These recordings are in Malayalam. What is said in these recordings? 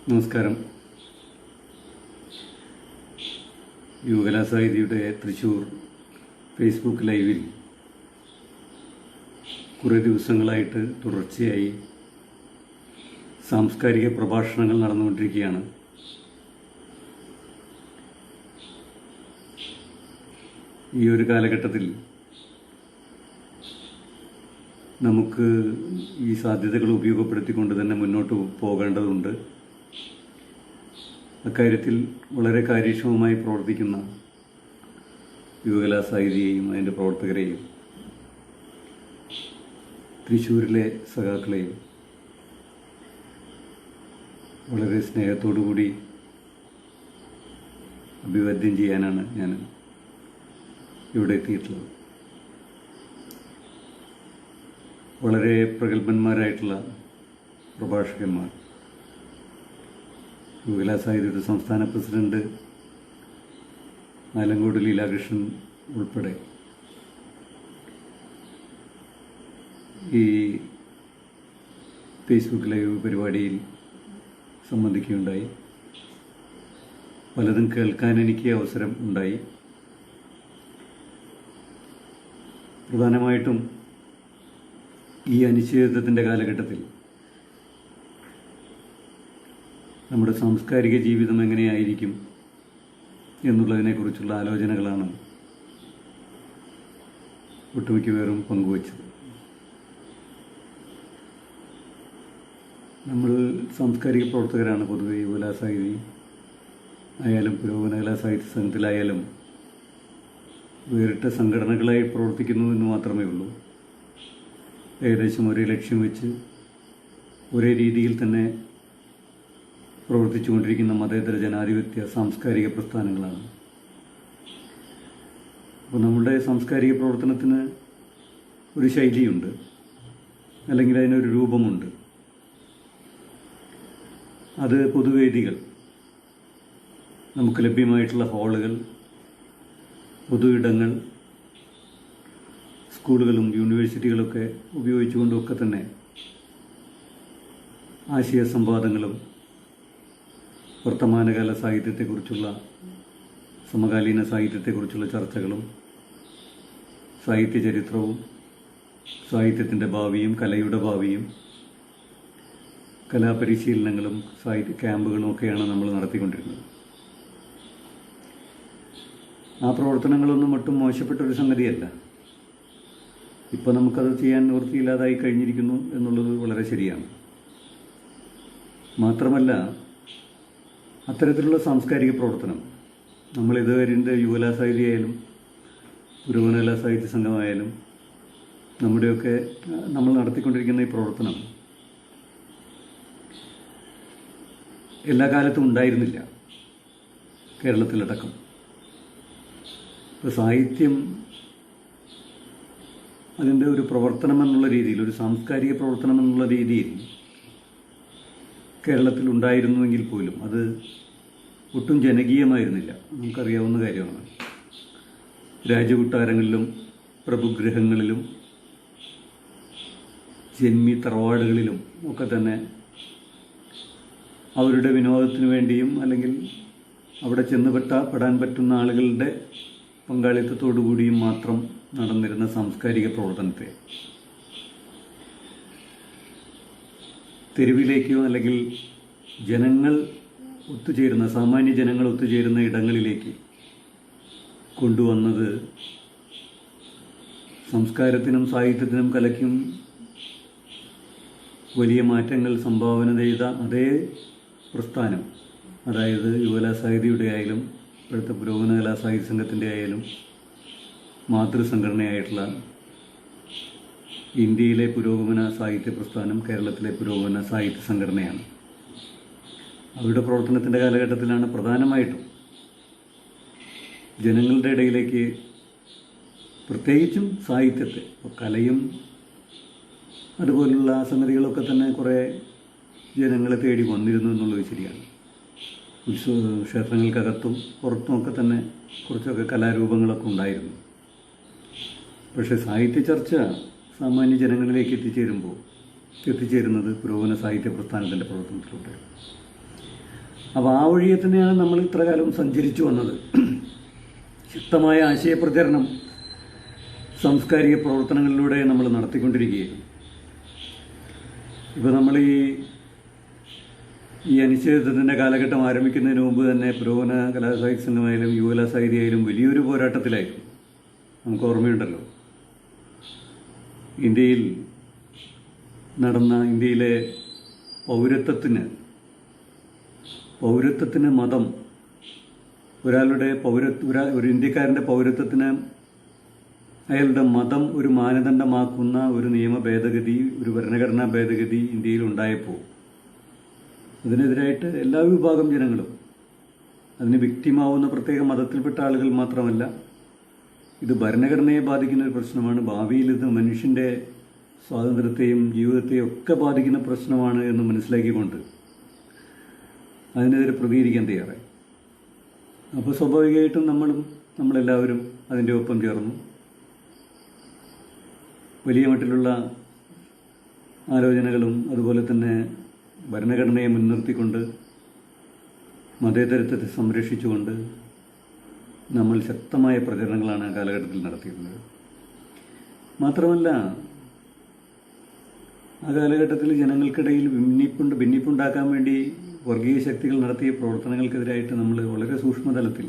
നമസ്കാരം. യുവകലാസാഹിതിയുടെ തൃശ്ശൂർ ഫേസ്ബുക്ക് ലൈവിൽ കുറേ ദിവസങ്ങളായിട്ട് തുടർച്ചയായി സാംസ്കാരിക പ്രഭാഷണങ്ങൾ നടന്നുകൊണ്ടിരിക്കുകയാണ്. ഈ ഒരു കാലഘട്ടത്തിൽ നമുക്ക് ഈ സാധ്യതകൾ ഉപയോഗപ്പെടുത്തിക്കൊണ്ട് തന്നെ മുന്നോട്ട് പോകേണ്ടതുണ്ട്. അക്കാര്യത്തിൽ വളരെ കാര്യക്ഷമമായി പ്രവർത്തിക്കുന്ന യുവകലാസാഹിതിയെയും അതിൻ്റെ പ്രവർത്തകരെയും തൃശ്ശൂരിലെ സഖാക്കളെയും വളരെ സ്നേഹത്തോടുകൂടി അഭിവാദ്യം ചെയ്യാനാണ് ഞാൻ ഇവിടെ എത്തിയിട്ടുള്ളത്. വളരെ പ്രഗത്ഭന്മാരായിട്ടുള്ള പ്രഭാഷകന്മാർ, യുവകലാസാഹിതിയുടെ സംസ്ഥാന പ്രസിഡന്റ് ആലങ്കോട് ലീലാകൃഷ്ണൻ ഉൾപ്പെടെ ഈ ഫേസ്ബുക്ക് ലൈവ് പരിപാടിയിൽ സംബന്ധിക്കുകയുണ്ടായി. പലതും കേൾക്കാൻ എനിക്ക് അവസരം ഉണ്ടായി. പ്രധാനമായിട്ടും ഈ അനിശ്ചിതത്വത്തിൻ്റെ കാലഘട്ടത്തിൽ നമ്മുടെ സാംസ്കാരിക ജീവിതം എങ്ങനെയായിരിക്കും എന്നുള്ളതിനെക്കുറിച്ചുള്ള ആലോചനകളാണ് ഒട്ടുമിക്ക പേരും പങ്കുവച്ചത്. നമ്മൾ സാംസ്കാരിക പ്രവർത്തകരാണ്. പൊതുവെ യുവകലാസാഹിതി ആയാലും പുരോഗമന കലാസാഹിത്യ സംഘത്തിലായാലും വേറിട്ട സംഘടനകളായി പ്രവർത്തിക്കുന്നു എന്ന് മാത്രമേ ഉള്ളൂ. ഏകദേശം ഒരേ ലക്ഷ്യം വെച്ച് ഒരേ രീതിയിൽ തന്നെ പ്രവർത്തിച്ചുകൊണ്ടിരിക്കുന്ന മതേതര ജനാധിപത്യ സാംസ്കാരിക പ്രസ്ഥാനങ്ങളാണ്. അപ്പോൾ നമ്മുടെ സാംസ്കാരിക പ്രവർത്തനത്തിന് ഒരു ശൈലിയുണ്ട്, അല്ലെങ്കിൽ അതിനൊരു രൂപമുണ്ട്. അത് പൊതുവേദികൾ, നമുക്ക് ലഭ്യമായിട്ടുള്ള ഹാളുകൾ, പൊതു ഇടങ്ങൾ, സ്കൂളുകളും യൂണിവേഴ്സിറ്റികളൊക്കെ ഉപയോഗിച്ചുകൊണ്ടൊക്കെ തന്നെ ആശയ സംവാദങ്ങളും വർത്തമാനകാല സാഹിത്യത്തെക്കുറിച്ചുള്ള, സമകാലീന സാഹിത്യത്തെക്കുറിച്ചുള്ള ചർച്ചകളും, സാഹിത്യ ചരിത്രവും, സാഹിത്യത്തിൻ്റെ ഭാവിയും കലയുടെ ഭാവിയും, കലാപരിശീലനങ്ങളും സാഹിത്യ ക്യാമ്പുകളും ഒക്കെയാണ് നമ്മൾ നടത്തിക്കൊണ്ടിരുന്നത്. ആ പ്രവർത്തനങ്ങളൊന്നും ഒട്ടും മോശപ്പെട്ടൊരു സംഗതിയല്ല. ഇപ്പോൾ നമുക്കത് ചെയ്യാൻ നിവൃത്തിയില്ലാതായി കഴിഞ്ഞിരിക്കുന്നു എന്നുള്ളത് വളരെ ശരിയാണ്. മാത്രമല്ല, അത്തരത്തിലുള്ള സാംസ്കാരിക പ്രവർത്തനം നമ്മൾ ഇതുവരെ യുവകലാസാഹിതി ആയാലും പുരോഗമന കലാസാഹിത്യ സംഘമായാലും നമ്മുടെയൊക്കെ നമ്മൾ നടത്തിക്കൊണ്ടിരിക്കുന്ന ഈ പ്രവർത്തനം എല്ലാ കാലത്തും ഉണ്ടായിരുന്നില്ല, കേരളത്തിലടക്കം. ഇപ്പോൾ സാഹിത്യം അതിൻ്റെ ഒരു പ്രവർത്തനം എന്നുള്ള രീതിയിൽ, ഒരു സാംസ്കാരിക പ്രവർത്തനം എന്നുള്ള രീതിയിൽ കേരളത്തിൽ ഉണ്ടായിരുന്നുവെങ്കിൽ പോലും അത് ഒട്ടും ജനകീയമായിരുന്നില്ല. നമുക്കറിയാവുന്ന കാര്യമാണ്. രാജകൊട്ടാരങ്ങളിലും പ്രഭുഗൃഹങ്ങളിലും ജന്മി തറവാടുകളിലും ഒക്കെ തന്നെ അവരുടെ വിനോദത്തിന് വേണ്ടിയും അല്ലെങ്കിൽ അവിടെ പെടാൻ പറ്റുന്ന ആളുകളുടെ പങ്കാളിത്തത്തോടു കൂടിയും മാത്രം നടന്നിരുന്ന സാംസ്കാരിക പ്രവർത്തനത്തെ തെരുവിലേക്കോ അല്ലെങ്കിൽ ജനങ്ങൾ ഒത്തുചേരുന്ന, സാമാന്യ ജനങ്ങൾ ഒത്തുചേരുന്ന ഇടങ്ങളിലേക്ക് കൊണ്ടുവന്നത് സംസ്കാരത്തിനും സാഹിത്യത്തിനും കലയ്ക്കും വലിയ മാറ്റങ്ങൾ സംഭാവന ചെയ്ത അതേ പ്രസ്ഥാനം, അതായത് യുവകലാസാഹിതിയുടെ ആയാലും ഇപ്പോഴത്തെ പുരോഗമന കലാസാഹിത്യ സംഘത്തിൻ്റെ ആയാലും മാതൃസംഘടനയായിട്ടുള്ള ഇന്ത്യയിലെ പുരോഗമന സാഹിത്യ പ്രസ്ഥാനം, കേരളത്തിലെ പുരോഗമന സാഹിത്യ സംഘടനയാണ്. അവരുടെ പ്രവർത്തനത്തിൻ്റെ കാലഘട്ടത്തിലാണ് പ്രധാനമായിട്ടും ജനങ്ങളുടെ ഇടയിലേക്ക്, പ്രത്യേകിച്ചും സാഹിത്യത്തെ, കലയും അതുപോലുള്ള സംഗതികളൊക്കെ തന്നെ കുറേ ജനങ്ങളെ തേടി വന്നിരുന്നു എന്നുള്ളത് ശരിയാണ്. ക്ഷേത്രങ്ങൾക്കകത്തും പുറത്തുമൊക്കെ തന്നെ കുറച്ചൊക്കെ കലാരൂപങ്ങളൊക്കെ ഉണ്ടായിരുന്നു. പക്ഷേ സാഹിത്യ ചർച്ച സാമാന്യ ജനങ്ങളിലേക്ക് എത്തിച്ചേരുന്നത് പുരോഗമന സാഹിത്യ പ്രസ്ഥാനത്തിൻ്റെ പ്രവർത്തനത്തിലൂടെ. അപ്പോൾ ആ വഴിയെ തന്നെയാണ് നമ്മൾ ഇത്ര കാലം സഞ്ചരിച്ചു വന്നത്. ശക്തമായ ആശയപ്രചരണം സാംസ്കാരിക പ്രവർത്തനങ്ങളിലൂടെ നമ്മൾ നടത്തിക്കൊണ്ടിരിക്കുകയാണ്. ഇപ്പോൾ നമ്മൾ ഈ അനിശ്ചിതത്വത്തിൻ്റെ കാലഘട്ടം ആരംഭിക്കുന്നതിന് മുമ്പ് തന്നെ പുരോഗമന കലാസാഹിത്യ സംഘമായാലും യുവകലാസാഹിതിയായാലും വലിയൊരു പോരാട്ടത്തിലായിരുന്നു. നമുക്ക് ഓർമ്മയുണ്ടല്ലോ, ഇന്ത്യയിൽ നടന്ന ഇന്ത്യയിലെ പൗരത്വത്തിന് മതം, ഒരു ഇന്ത്യക്കാരൻ്റെ പൗരത്വത്തിന് അയാളുടെ മതം ഒരു മാനദണ്ഡമാക്കുന്ന ഒരു നിയമ ഭേദഗതി, ഒരു ഭരണഘടനാ ഭേദഗതി ഇന്ത്യയിൽ ഉണ്ടായപ്പോൾ അതിനെതിരായിട്ട് എല്ലാ വിഭാഗം ജനങ്ങളും, അതിന് വിക്ടിമാവുന്ന പ്രത്യേക മതത്തിൽപ്പെട്ട ആളുകൾ മാത്രമല്ല, ഇത് ഭരണഘടനയെ ബാധിക്കുന്ന ഒരു പ്രശ്നമാണ്, ഭാവിയിൽ ഇത് മനുഷ്യൻ്റെ സ്വാതന്ത്ര്യത്തെയും ജീവിതത്തെയും ഒക്കെ ബാധിക്കുന്ന പ്രശ്നമാണ് എന്ന് മനസ്സിലാക്കിക്കൊണ്ട് അതിനെതിരെ പ്രതികരിക്കാൻ തയ്യാറായി. അപ്പോൾ സ്വാഭാവികമായിട്ടും നമ്മളെല്ലാവരും അതിൻ്റെ ഒപ്പം ചേർന്നു. വലിയ മട്ടിലുള്ള ആലോചനകളും അതുപോലെ തന്നെ ഭരണഘടനയെ മുൻനിർത്തിക്കൊണ്ട് മതേതരത്വത്തെ സംരക്ഷിച്ചുകൊണ്ട് നമ്മൾ ശക്തമായ പ്രചരണങ്ങളാണ് ആ കാലഘട്ടത്തിൽ നടത്തിയിരുന്നത്. മാത്രമല്ല, ആ കാലഘട്ടത്തിൽ ജനങ്ങൾക്കിടയിൽ ഭിന്നിപ്പുണ്ടാക്കാൻ വേണ്ടി വർഗീയ ശക്തികൾ നടത്തിയ പ്രവർത്തനങ്ങൾക്കെതിരായിട്ട് നമ്മൾ വളരെ സൂക്ഷ്മതലത്തിൽ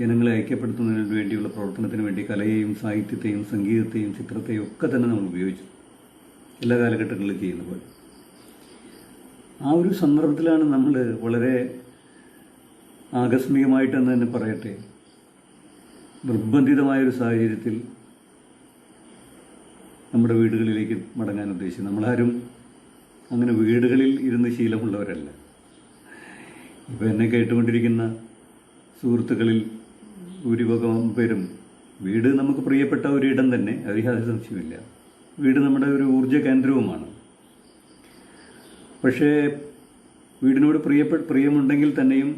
ജനങ്ങളെ ഐക്യപ്പെടുത്തുന്നതിന് വേണ്ടിയുള്ള പ്രവർത്തനത്തിന് വേണ്ടി കലയെയും സാഹിത്യത്തെയും സംഗീതത്തെയും ചിത്രത്തെയും ഒക്കെ തന്നെ നമ്മൾ ഉപയോഗിച്ചു, എല്ലാ കാലഘട്ടങ്ങളിലും ചെയ്യുന്ന പോലെ. ആ ഒരു സന്ദർഭത്തിലാണ് നമ്മൾ വളരെ ആകസ്മികമായിട്ടെന്ന് തന്നെ പറയട്ടെ, നിർബന്ധിതമായൊരു സാഹചര്യത്തിൽ നമ്മുടെ വീടുകളിലേക്ക് മടങ്ങാൻ ഉദ്ദേശിച്ചു. നമ്മളാരും അങ്ങനെ വീടുകളിൽ ഇരുന്ന് ശീലമുള്ളവരല്ല. ഇപ്പോൾ എന്നെ കേട്ടുകൊണ്ടിരിക്കുന്ന സുഹൃത്തുക്കളിൽ ഭൂരിഭാഗം പേരും വീട് നമുക്ക് പ്രിയപ്പെട്ട ഒരിടം തന്നെ, അത് യാതൊരു സംശയമില്ല. വീട് നമ്മുടെ ഒരു ഊർജ്ജ കേന്ദ്രവുമാണ്. പക്ഷേ വീടിനോട് പ്രിയമുണ്ടെങ്കിൽ തന്നെയും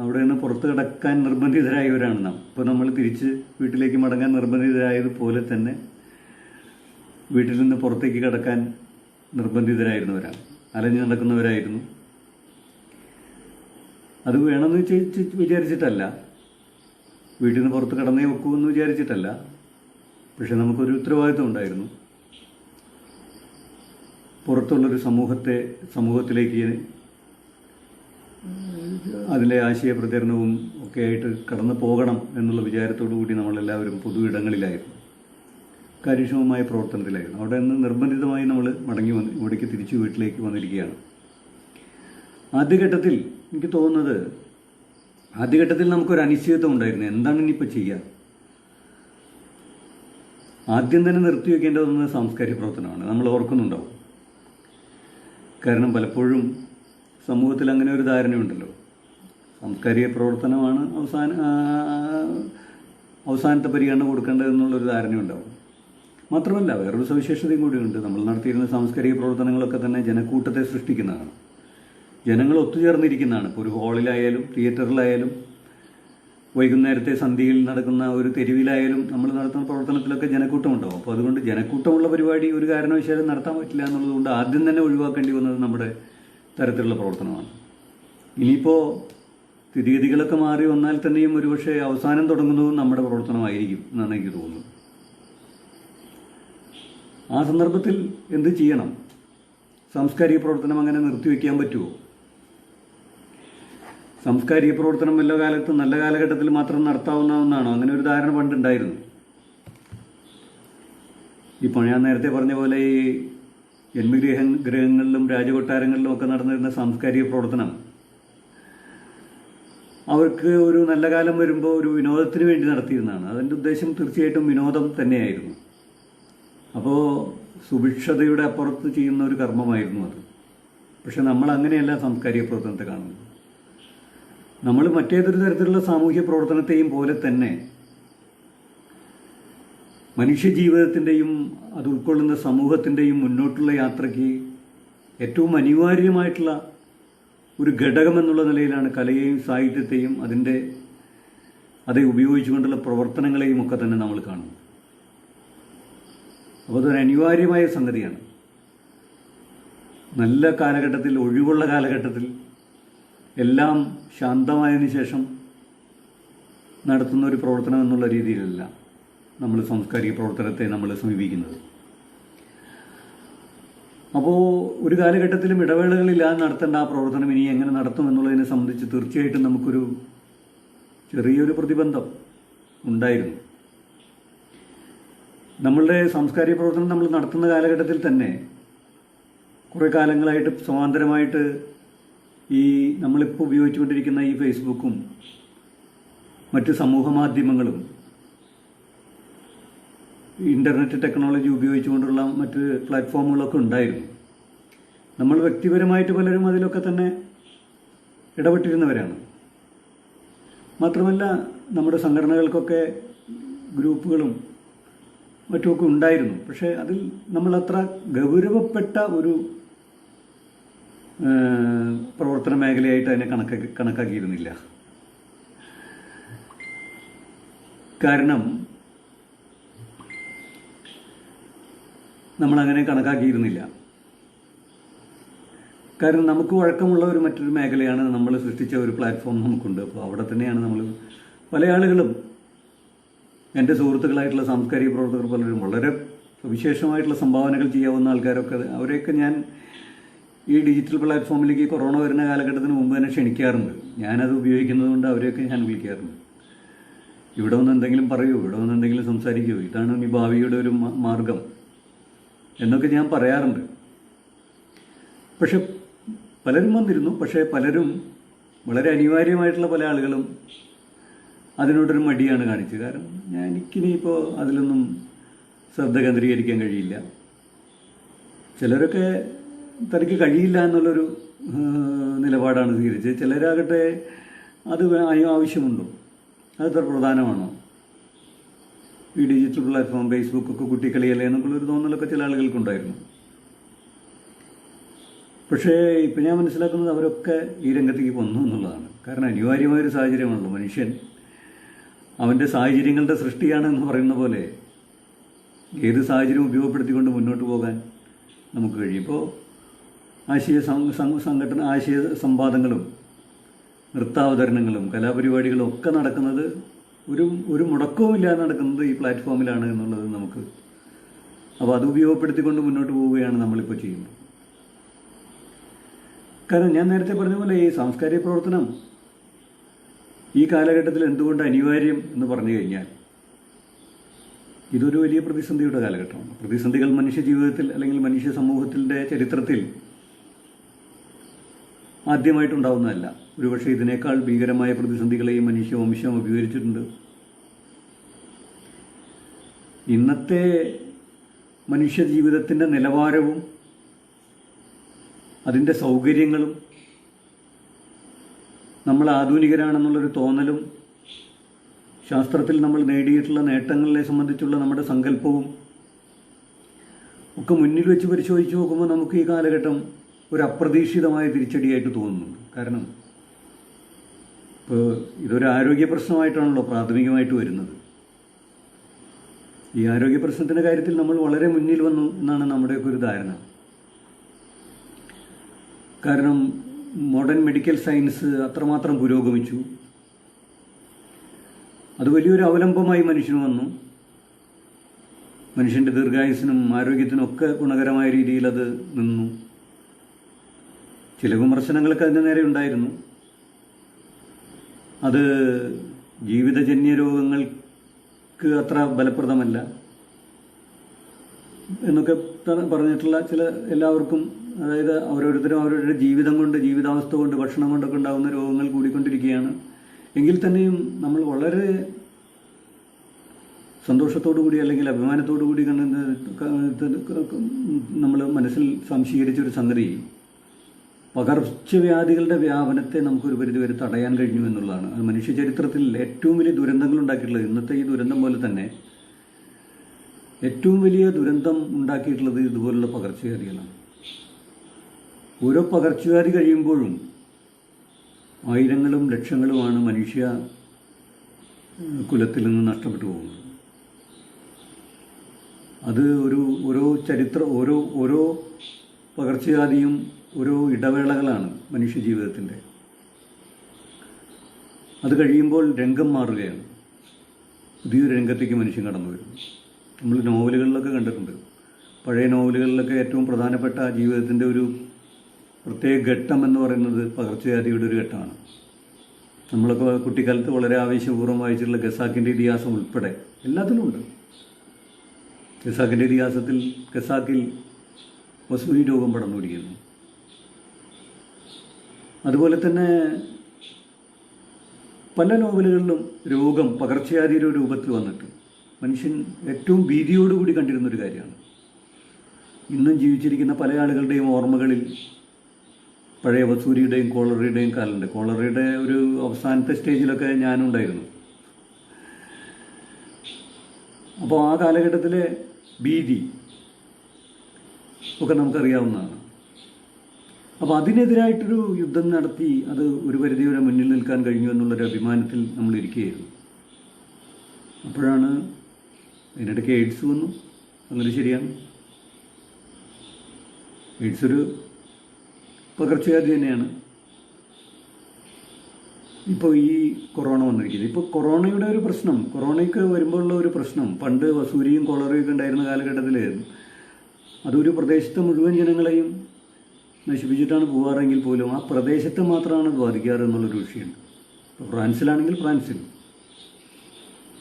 അവിടെ നിന്ന് പുറത്ത് കിടക്കാൻ നിർബന്ധിതരായവരാണ് നാം. ഇപ്പോൾ നമ്മൾ തിരിച്ച് വീട്ടിലേക്ക് മടങ്ങാൻ നിർബന്ധിതരായതുപോലെ തന്നെ വീട്ടിൽ നിന്ന് പുറത്തേക്ക് കിടക്കാൻ നിർബന്ധിതരായിരുന്നവരാണ്, അലഞ്ഞു നടക്കുന്നവരായിരുന്നു. അത് വേണമെന്ന് വിചാരിച്ചിട്ടല്ല, വീട്ടിൽ നിന്ന് പുറത്ത് കടന്നേ വെക്കുമെന്ന് വിചാരിച്ചിട്ടല്ല. പക്ഷെ നമുക്കൊരു ഉത്തരവാദിത്വം ഉണ്ടായിരുന്നു. പുറത്തുള്ളൊരു സമൂഹത്തിലേക്ക് അതിലെ ആശയ പ്രചരണവും ഒക്കെ ആയിട്ട് കടന്നു പോകണം എന്നുള്ള വിചാരത്തോടു കൂടി നമ്മളെല്ലാവരും പൊതു ഇടങ്ങളിലായിരുന്നു, കാര്യക്ഷമമായ പ്രവർത്തനത്തിലായിരുന്നു. അവിടെ നിന്ന് നിർബന്ധിതമായി നമ്മൾ ഇവിടേക്ക് തിരിച്ചു വീട്ടിലേക്ക് വന്നിരിക്കുകയാണ്. ആദ്യഘട്ടത്തിൽ എനിക്ക് തോന്നുന്നത്, ആദ്യഘട്ടത്തിൽ നമുക്കൊരു അനിശ്ചിതത്വം ഉണ്ടായിരുന്നു, എന്താണ് ഇനിയിപ്പോൾ ചെയ്യുക. ആദ്യം തന്നെ നിർത്തിവെക്കേണ്ടതെന്ന് സാംസ്കാരിക പ്രവർത്തനമാണ്, നമ്മൾ ഓർക്കുന്നുണ്ടാവും. കാരണം പലപ്പോഴും സമൂഹത്തിൽ അങ്ങനെ ഒരു ധാരണയുണ്ടല്ലോ, സാംസ്കാരിക പ്രവർത്തനമാണ് അവസാനത്തെ പരിഗണന കൊടുക്കേണ്ടതെന്നുള്ളൊരു ധാരണയുണ്ടാവും. മാത്രമല്ല, വേറൊരു സവിശേഷതയും കൂടിയുണ്ട്. നമ്മൾ നടത്തിയിരുന്ന സാംസ്കാരിക പ്രവർത്തനങ്ങളൊക്കെ തന്നെ ജനക്കൂട്ടത്തെ സൃഷ്ടിക്കുന്നതാണ്, ജനങ്ങൾ ഒത്തുചേർന്നിരിക്കുന്നതാണ്. ഇപ്പോൾ ഒരു ഹാളിലായാലും തിയേറ്ററിലായാലും വൈകുന്നേരത്തെ സന്ധ്യയിൽ നടക്കുന്ന ഒരു തെരുവിലായാലും നമ്മൾ നടത്തുന്ന പ്രവർത്തനത്തിലൊക്കെ ജനക്കൂട്ടമുണ്ടാവും. അപ്പോൾ അതുകൊണ്ട് ജനക്കൂട്ടമുള്ള പരിപാടി ഒരു കാരണവശാലും നടത്താൻ പറ്റില്ല എന്നുള്ളതുകൊണ്ട് ആദ്യം തന്നെ ഒഴിവാക്കേണ്ടി വന്നത് നമ്മുടെ തരത്തിലുള്ള പ്രവർത്തനമാണ്. ഇനിയിപ്പോൾ സ്ഥിതിഗതികളൊക്കെ മാറി വന്നാൽ തന്നെയും ഒരുപക്ഷെ അവസാനം തുടങ്ങുന്നതും നമ്മുടെ പ്രവർത്തനമായിരിക്കും എന്നാണ് എനിക്ക് തോന്നുന്നത്. ആ സന്ദർഭത്തിൽ എന്ത് ചെയ്യണം? സാംസ്കാരിക പ്രവർത്തനം അങ്ങനെ നിർത്തിവെക്കാൻ പറ്റുമോ? സാംസ്കാരിക പ്രവർത്തനം നല്ല കാലഘട്ടത്തിൽ മാത്രം നടത്താവുന്ന ഒന്നാണോ? അങ്ങനെ ഒരു ധാരണ പണ്ടുണ്ടായിരുന്നു. ഇപ്പോൾ ഞാൻ നേരത്തെ പറഞ്ഞ പോലെ ഈ ജന്മഗൃഹങ്ങളിലും രാജകൊട്ടാരങ്ങളിലും ഒക്കെ നടന്നിരുന്ന സാംസ്കാരിക പ്രവർത്തനം അവർക്ക് ഒരു നല്ല കാലം വരുമ്പോൾ ഒരു വിനോദത്തിന് വേണ്ടി നടത്തിയിരുന്നതാണ്. അതിൻ്റെ ഉദ്ദേശം തീർച്ചയായിട്ടും വിനോദം തന്നെയായിരുന്നു. അപ്പോൾ സുഭിക്ഷതയുടെ അപ്പുറത്ത് ചെയ്യുന്ന ഒരു കർമ്മമായിരുന്നു അത്. പക്ഷെ നമ്മൾ അങ്ങനെയല്ല സാംസ്കാരിക പ്രവർത്തനത്തെ കാണുന്നത്. നമ്മൾ മറ്റേതൊരു തരത്തിലുള്ള സാമൂഹ്യ പ്രവർത്തനത്തെയും പോലെ തന്നെ മനുഷ്യജീവിതത്തിൻ്റെയും അത് ഉൾക്കൊള്ളുന്ന സമൂഹത്തിൻ്റെയും മുന്നോട്ടുള്ള യാത്രയ്ക്ക് ഏറ്റവും അനിവാര്യമായിട്ടുള്ള ഒരു ഘടകമെന്നുള്ള നിലയിലാണ് കലയെയും സാഹിത്യത്തെയും அதை ഉപയോഗിച്ചുകൊണ്ടുള്ള പ്രവർത്തനങ്ങളെയും ഒക്കെ തന്നെ നമ്മൾ കാണുന്നു. അപ്പോൾ അതൊരു അനിവാര്യമായ സംഗതിയാണ്. നല്ല കാലഘട്ടത്തിൽ, ഒഴിവുള്ള കാലഘട്ടത്തിൽ എല്ലാം ശാന്തമായതിനു ശേഷം നടത്തുന്ന ഒരു പ്രവർത്തനം എന്നുള്ള രീതിയിലല്ല നമ്മൾ സാംസ്കാരിക പ്രവർത്തനത്തെ നമ്മൾ സമീപിക്കുന്നത്. അപ്പോൾ ഒരു കാലഘട്ടത്തിലും ഇടവേളകളില്ലാതെ നടത്തേണ്ട ആ പ്രവർത്തനം ഇനി എങ്ങനെ നടത്തും എന്നുള്ളതിനെ സംബന്ധിച്ച് തീർച്ചയായിട്ടും നമുക്കൊരു ചെറിയൊരു പ്രതിബന്ധം ഉണ്ടായിരുന്നു. നമ്മളുടെ സാംസ്കാരിക പ്രവർത്തനം നമ്മൾ നടത്തുന്ന കാലഘട്ടത്തിൽ തന്നെ കുറേ കാലങ്ങളായിട്ട് സമാന്തരമായിട്ട് ഈ നമ്മളിപ്പോൾ ഉപയോഗിച്ചുകൊണ്ടിരിക്കുന്ന ഈ ഫേസ്ബുക്കും മറ്റ് സമൂഹ മാധ്യമങ്ങളും ഇൻ്റർനെറ്റ് ടെക്നോളജി ഉപയോഗിച്ചുകൊണ്ടുള്ള മറ്റ് പ്ലാറ്റ്ഫോമുകളൊക്കെ ഉണ്ടായിരുന്നു. നമ്മൾ വ്യക്തിപരമായിട്ട് പലരും അതിലൊക്കെ തന്നെ ഇടപെട്ടിരുന്നവരാണ്. മാത്രമല്ല നമ്മുടെ സംഘടനകൾക്കൊക്കെ ഗ്രൂപ്പുകളും മറ്റുമൊക്കെ ഉണ്ടായിരുന്നു. പക്ഷേ അതിൽ നമ്മളത്ര ഗൗരവപ്പെട്ട ഒരു പ്രവർത്തന മേഖലയായിട്ട് അതിനെ കണക്കാക്കിയിരുന്നില്ല. കാരണം നമ്മളങ്ങനെ കണക്കാക്കിയിരുന്നില്ല. കാരണം നമുക്ക് വഴക്കമുള്ള മറ്റൊരു മേഖലയാണ് നമ്മൾ സൃഷ്ടിച്ച ഒരു പ്ലാറ്റ്ഫോം നമുക്കുണ്ട്. അപ്പോൾ അവിടെ തന്നെയാണ് നമ്മൾ പല ആളുകളും, എൻ്റെ സുഹൃത്തുക്കളായിട്ടുള്ള സാംസ്കാരിക പ്രവർത്തകർ പലരും വളരെ സവിശേഷമായിട്ടുള്ള സംഭാവനകൾ ചെയ്യാവുന്ന ആൾക്കാരൊക്കെ, അവരെയൊക്കെ ഞാൻ ഈ ഡിജിറ്റൽ പ്ലാറ്റ്ഫോമിലേക്ക് കൊറോണ വരുന്ന കാലഘട്ടത്തിന് മുമ്പ് തന്നെ ക്ഷണിക്കാറുണ്ട്. ഞാനത് ഉപയോഗിക്കുന്നത് കൊണ്ട് അവരെയൊക്കെ ഞാൻ വിളിക്കാറുണ്ട്. ഇവിടെ വന്ന് എന്തെങ്കിലും പറയൂ, ഇവിടെ വന്ന് എന്തെങ്കിലും സംസാരിക്കൂ, ഇതാണ് ഈ ഭാവിയുടെ ഒരു മാർഗം എന്നൊക്കെ ഞാൻ പറയാറുണ്ട്. പക്ഷെ പലരും വന്നിരുന്നു. പക്ഷേ പലരും വളരെ അനിവാര്യമായിട്ടുള്ള പല ആളുകളും അതിനോടൊരു മടിയാണ് കാണിച്ചത്. കാരണം എനിക്കിനിയിപ്പോൾ അതിലൊന്നും ശ്രദ്ധ കേന്ദ്രീകരിക്കാൻ കഴിയില്ല. ചിലരൊക്കെ തനിക്ക് കഴിയില്ല എന്നുള്ളൊരു നിലപാടാണ് സ്വീകരിച്ചത്. ചിലരാകട്ടെ അത് ആവശ്യമുണ്ടോ, അത് അത്ര പ്രധാനമാണോ, ഈ ഡിജിറ്റൽ പ്ലാറ്റ്ഫോം ഫേസ്ബുക്കൊക്കെ കുട്ടിക്കളിയല്ലേ എന്നുള്ളൊരു തോന്നലൊക്കെ ചില ആളുകൾക്കുണ്ടായിരുന്നു. പക്ഷേ ഇപ്പം ഞാൻ മനസ്സിലാക്കുന്നത് അവരൊക്കെ ഈ രംഗത്തേക്ക് വന്നു എന്നുള്ളതാണ്. കാരണം അനിവാര്യമായൊരു സാഹചര്യമാണല്ലോ. മനുഷ്യൻ അവൻ്റെ സാഹചര്യങ്ങളുടെ സൃഷ്ടിയാണ് എന്ന് പറയുന്ന പോലെ ഏത് സാഹചര്യം ഉപയോഗപ്പെടുത്തിക്കൊണ്ട് മുന്നോട്ട് പോകാൻ നമുക്ക് കഴിയും. ഇപ്പോൾ ആശയ സംവാദങ്ങളും നൃത്താവതരണങ്ങളും കലാപരിപാടികളും ഒക്കെ നടക്കുന്നത് ഒരു മുടക്കവുമില്ലാതെ നടക്കുന്നത് ഈ പ്ലാറ്റ്ഫോമിലാണ് എന്നുള്ളത് നമുക്ക്, അപ്പോൾ അത് ഉപയോഗപ്പെടുത്തിക്കൊണ്ട് മുന്നോട്ട് പോവുകയാണ് നമ്മളിപ്പോൾ ചെയ്യുന്നത്. കാരണം ഞാൻ നേരത്തെ പറഞ്ഞ പോലെ ഈ സാംസ്കാരിക പ്രവർത്തനം ഈ കാലഘട്ടത്തിൽ എന്തുകൊണ്ട് അനിവാര്യം എന്ന് പറഞ്ഞു കഴിഞ്ഞാൽ ഇതൊരു വലിയ പ്രതിസന്ധിയുടെ കാലഘട്ടമാണ്. പ്രതിസന്ധികൾ മനുഷ്യ ജീവിതത്തിൽ അല്ലെങ്കിൽ മനുഷ്യ സമൂഹത്തിൻ്റെ ചരിത്രത്തിൽ ആദ്യമായിട്ടുണ്ടാവുന്നതല്ല. ഒരുപക്ഷെ ഇതിനേക്കാൾ ഭീകരമായ പ്രതിസന്ധികളെയും മനുഷ്യവംശം അഭിമുഖീകരിച്ചിട്ടുണ്ട്. ഇന്നത്തെ മനുഷ്യ ജീവിതത്തിൻ്റെ നിലവാരവും അതിൻ്റെ സൗകര്യങ്ങളും നമ്മൾ ആധുനികരാണെന്നുള്ളൊരു തോന്നലും ശാസ്ത്രത്തിൽ നമ്മൾ നേടിയിട്ടുള്ള നേട്ടങ്ങളെ സംബന്ധിച്ചുള്ള നമ്മുടെ സങ്കല്പവും ഒക്കെ മുന്നിൽ വെച്ച് പരിശോധിച്ച് നോക്കുമ്പോൾ നമുക്ക് ഈ കാലഘട്ടം ഒരു അപ്രതീക്ഷിതമായ തിരിച്ചടിയായിട്ട് തോന്നുന്നുണ്ട്. കാരണം ഇപ്പോൾ ഇതൊരു ആരോഗ്യ പ്രശ്നമായിട്ടാണല്ലോ പ്രാഥമികമായിട്ട് വരുന്നത്. ഈ ആരോഗ്യ പ്രശ്നത്തിൻ്റെ കാര്യത്തിൽ നമ്മൾ വളരെ മുന്നിൽ വന്നു എന്നാണ് നമ്മുടെയൊക്കെ ഒരു ധാരണ. കാരണം മോഡേൺ മെഡിക്കൽ സയൻസ് അത്രമാത്രം പുരോഗമിച്ചു. അത് വലിയൊരു അവലംബമായി മനുഷ്യന് വന്നു. മനുഷ്യൻ്റെ ദീർഘായുസിനും ആരോഗ്യത്തിനും ഒക്കെ ഗുണകരമായ രീതിയിൽ അത് നിന്നു. ചില വിമർശനങ്ങളൊക്കെ അതിൻ്റെ നേരെ ഉണ്ടായിരുന്നു. അത് ജീവിതജന്യ രോഗങ്ങൾക്ക് അത്ര ഫലപ്രദമല്ല എന്നൊക്കെ പറഞ്ഞിട്ടുള്ള ചില എല്ലാവർക്കും, അതായത് ഓരോരുത്തരും അവരുടെ ജീവിതം കൊണ്ട്, ജീവിതാവസ്ഥ കൊണ്ട്, ഭക്ഷണം കൊണ്ടൊക്കെ ഉണ്ടാകുന്ന രോഗങ്ങൾ കൂടിക്കൊണ്ടിരിക്കുകയാണ്. എങ്കിൽ തന്നെയും നമ്മൾ വളരെ സന്തോഷത്തോടു കൂടി അല്ലെങ്കിൽ അഭിമാനത്തോടു കൂടി നമ്മൾ മനസ്സിൽ സംശീകരിച്ചൊരു സംഗതി പകർച്ചവ്യാധികളുടെ വ്യാപനത്തെ നമുക്കൊരു പരിധിവരെ തടയാൻ കഴിഞ്ഞു എന്നുള്ളതാണ്. അത് മനുഷ്യ ചരിത്രത്തിൽ ഏറ്റവും വലിയ ദുരന്തങ്ങൾ ഉണ്ടാക്കിയിട്ടുള്ളത്, ഇന്നത്തെ ഈ ദുരന്തം പോലെ തന്നെ ഏറ്റവും വലിയ ദുരന്തം ഉണ്ടാക്കിയിട്ടുള്ളത് ഇതുപോലുള്ള പകർച്ചവ്യാധികളാണ്. ഓരോ പകർച്ചവ്യാധി കഴിയുമ്പോഴും ആയിരങ്ങളും ലക്ഷങ്ങളുമാണ് മനുഷ്യ കുലത്തിൽ നിന്ന് നഷ്ടപ്പെട്ടു പോകുന്നത്. അത് ഓരോ പകർച്ചവ്യാധിയും ഓരോ ഇടവേളകളാണ് മനുഷ്യ ജീവിതത്തിൻ്റെ. അത് കഴിയുമ്പോൾ രംഗം മാറുകയാണ്. പുതിയൊരു രംഗത്തേക്ക് മനുഷ്യൻ കടന്നു വരുന്നു. നമ്മൾ നോവലുകളിലൊക്കെ കണ്ടിട്ടുണ്ട്. പഴയ നോവലുകളിലൊക്കെ ഏറ്റവും പ്രധാനപ്പെട്ട ജീവിതത്തിൻ്റെ ഒരു പ്രത്യേക ഘട്ടം എന്ന് പറയുന്നത് പകർച്ചവ്യാധിയുടെ ഒരു ഘട്ടമാണ്. നമ്മളൊക്കെ കുട്ടിക്കാലത്ത് വളരെ ആവേശപൂർവ്വം വായിച്ചിട്ടുള്ള ഖസാക്കിൻ്റെ ഇതിഹാസം ഉൾപ്പെടെ എല്ലാത്തിലും ഉണ്ട്. ഖസാക്കിൻ്റെ ഇതിഹാസത്തിൽ ഖസാക്കിൽ വസൂരി രോഗം പടർന്നു പിടിക്കുന്നു. അതുപോലെ തന്നെ പല നോവലുകളിലും രോഗം പകർച്ചവ്യാധിയുടെ രൂപത്തിൽ വന്നിട്ട് മനുഷ്യൻ ഏറ്റവും ഭീതിയോടുകൂടി കണ്ടിരുന്നൊരു കാര്യമാണ്. ഇന്നും ജീവിച്ചിരിക്കുന്ന പല ആളുകളുടെയും ഓർമ്മകളിൽ പഴയ വസൂരിയുടെയും കോളറയുടെയും കാലുണ്ട്. കോളറയുടെ ഒരു അവസാനത്തെ സ്റ്റേജിലൊക്കെ ഞാനുണ്ടായിരുന്നു. അപ്പോൾ ആ കാലഘട്ടത്തിലെ ഭീതി ഒക്കെ നമുക്കറിയാവുന്നതാണ്. അപ്പോൾ അതിനെതിരായിട്ടൊരു യുദ്ധം നടത്തി അത് ഒരു പരിധിവരെ മുന്നിൽ നിൽക്കാൻ കഴിഞ്ഞു എന്നുള്ളൊരു അഭിമാനത്തിൽ നമ്മൾ ഇരിക്കുകയായിരുന്നു. അപ്പോഴാണ് അതിനിടയ്ക്ക് എയ്ഡ്സ് വന്നു. അങ്ങനെ ശരിയാണ്, എയ്ഡ്സ് ഒരു പകർച്ചവ്യാധി തന്നെയാണ്. ഇപ്പോൾ ഈ കൊറോണ വന്നിരിക്കുന്നത്, ഇപ്പോൾ കൊറോണയുടെ ഒരു പ്രശ്നം, കൊറോണയ്ക്ക് വരുമ്പോഴുള്ള ഒരു പ്രശ്നം, പണ്ട് വസൂരിയും കോളറയും ഒക്കെ ഉണ്ടായിരുന്ന കാലഘട്ടത്തിൽ അതൊരു പ്രദേശത്തെ മുഴുവൻ ജനങ്ങളെയും നശിപ്പിച്ചിട്ടാണ് പോകാറെങ്കിൽ പോലും ആ പ്രദേശത്തെ മാത്രമാണ് അത് ബാധിക്കാറ് എന്നുള്ളൊരു വിഷയമുണ്ട്. ഇപ്പോൾ ഫ്രാൻസിലാണെങ്കിൽ ഫ്രാൻസിൽ